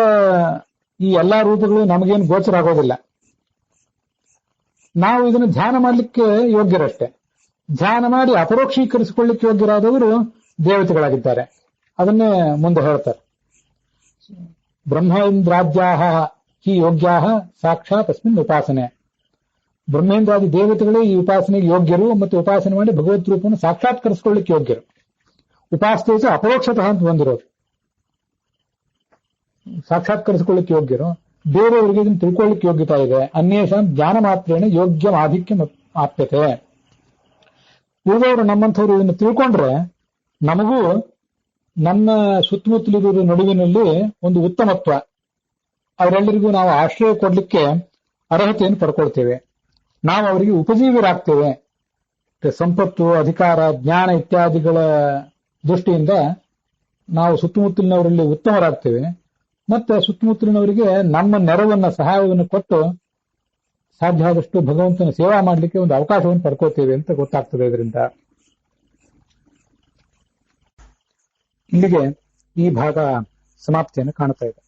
ಈ ಎಲ್ಲಾ ರೂಪಗಳು ನಮಗೇನು ಗೋಚರ ಆಗೋದಿಲ್ಲ. ನಾವು ಇದನ್ನು ಧ್ಯಾನ ಮಾಡಲಿಕ್ಕೆ ಯೋಗ್ಯರಷ್ಟೇ. ಧ್ಯಾನ ಮಾಡಿ ಅಪರೋಕ್ಷೀಕರಿಸಿಕೊಳ್ಳಿಕ್ಕೆ ಯೋಗ್ಯರಾದವರು ದೇವತೆಗಳಾಗಿದ್ದಾರೆ. ಅದನ್ನೇ ಮುಂದೆ ಹೇಳ್ತಾರೆ. ಬ್ರಹ್ಮ ಇಂದ್ರಾದ್ಯಾಹ ಹಿ ಯೋಗ್ಯಾಹ ಸಾಕ್ಷಾತ್ ಅಸ್ಮಿನ್ ಉಪಾಸನೆ. ಬ್ರಹ್ಮೇಂದ್ರಾದಿ ದೇವತೆಗಳೇ ಈ ಉಪಾಸನೆಗೆ ಯೋಗ್ಯರು ಮತ್ತು ಉಪಾಸನೆ ಮಾಡಿ ಭಗವದ್ ರೂಪವನ್ನು ಸಾಕ್ಷಾತ್ಕರಿಸಿಕೊಳ್ಳಿಕ್ಕೆ ಯೋಗ್ಯರು. ಉಪಾಸನೆ ಅಪರೋಕ್ಷತಃ ಅಂತ ಬಂದಿರೋದು, ಸಾಕ್ಷಾತ್ಕರಿಸಿಕೊಳ್ಳಿಕ್ಕೆ ಯೋಗ್ಯರು. ಬೇರೆಯವರಿಗೆ ಇದನ್ನು ತಿಳ್ಕೊಳ್ಳಿಕ್ಕೆ ಯೋಗ್ಯತಾ ಇದೆ. ಅನ್ಯೇಷಾಂ ಜ್ಞಾನ ಮಾತ್ರೇಣ ಯೋಗ್ಯ ಆಧಿಕ್ಯ ಆಪ್ಯತೆ. ಉಳಿದವರು ನಮ್ಮಂಥವ್ರು ಇದನ್ನು ತಿಳ್ಕೊಂಡ್ರೆ ನಮಗೂ ನಮ್ಮ ಸುತ್ತಮುತ್ತಲಿರುವ ನಡುವಿನಲ್ಲಿ ಒಂದು ಉತ್ತಮತ್ವ, ಅವರೆಲ್ಲರಿಗೂ ನಾವು ಆಶ್ರಯ ಕೊಡ್ಲಿಕ್ಕೆ ಅರ್ಹತೆಯನ್ನು ಪಡ್ಕೊಳ್ತೇವೆ. ನಾವು ಅವರಿಗೆ ಉಪಜೀವಿರಾಗ್ತೇವೆ. ಸಂಪತ್ತು, ಅಧಿಕಾರ, ಜ್ಞಾನ ಇತ್ಯಾದಿಗಳ ದೃಷ್ಟಿಯಿಂದ ನಾವು ಸುತ್ತಮುತ್ತಲಿನವರಲ್ಲಿ ಉತ್ತಮರಾಗ್ತೇವೆ. ಮತ್ತೆ ಸುತ್ತಮುತ್ತಲಿನವರಿಗೆ ನಮ್ಮ ನೆರವನ್ನ, ಸಹಾಯವನ್ನು ಕೊಟ್ಟು ಸಾಧ್ಯ ಆದಷ್ಟು ಭಗವಂತನ ಸೇವಾ ಮಾಡಲಿಕ್ಕೆ ಒಂದು ಅವಕಾಶವನ್ನು ಪಡ್ಕೋತೇವೆ ಅಂತ ಗೊತ್ತಾಗ್ತದೆ ಇದರಿಂದ. ಇಲ್ಲಿಗೆ ಈ ಭಾಗ ಸಮಾಪ್ತಿಯನ್ನು ಕಾಣ್ತಾ ಇದೆ.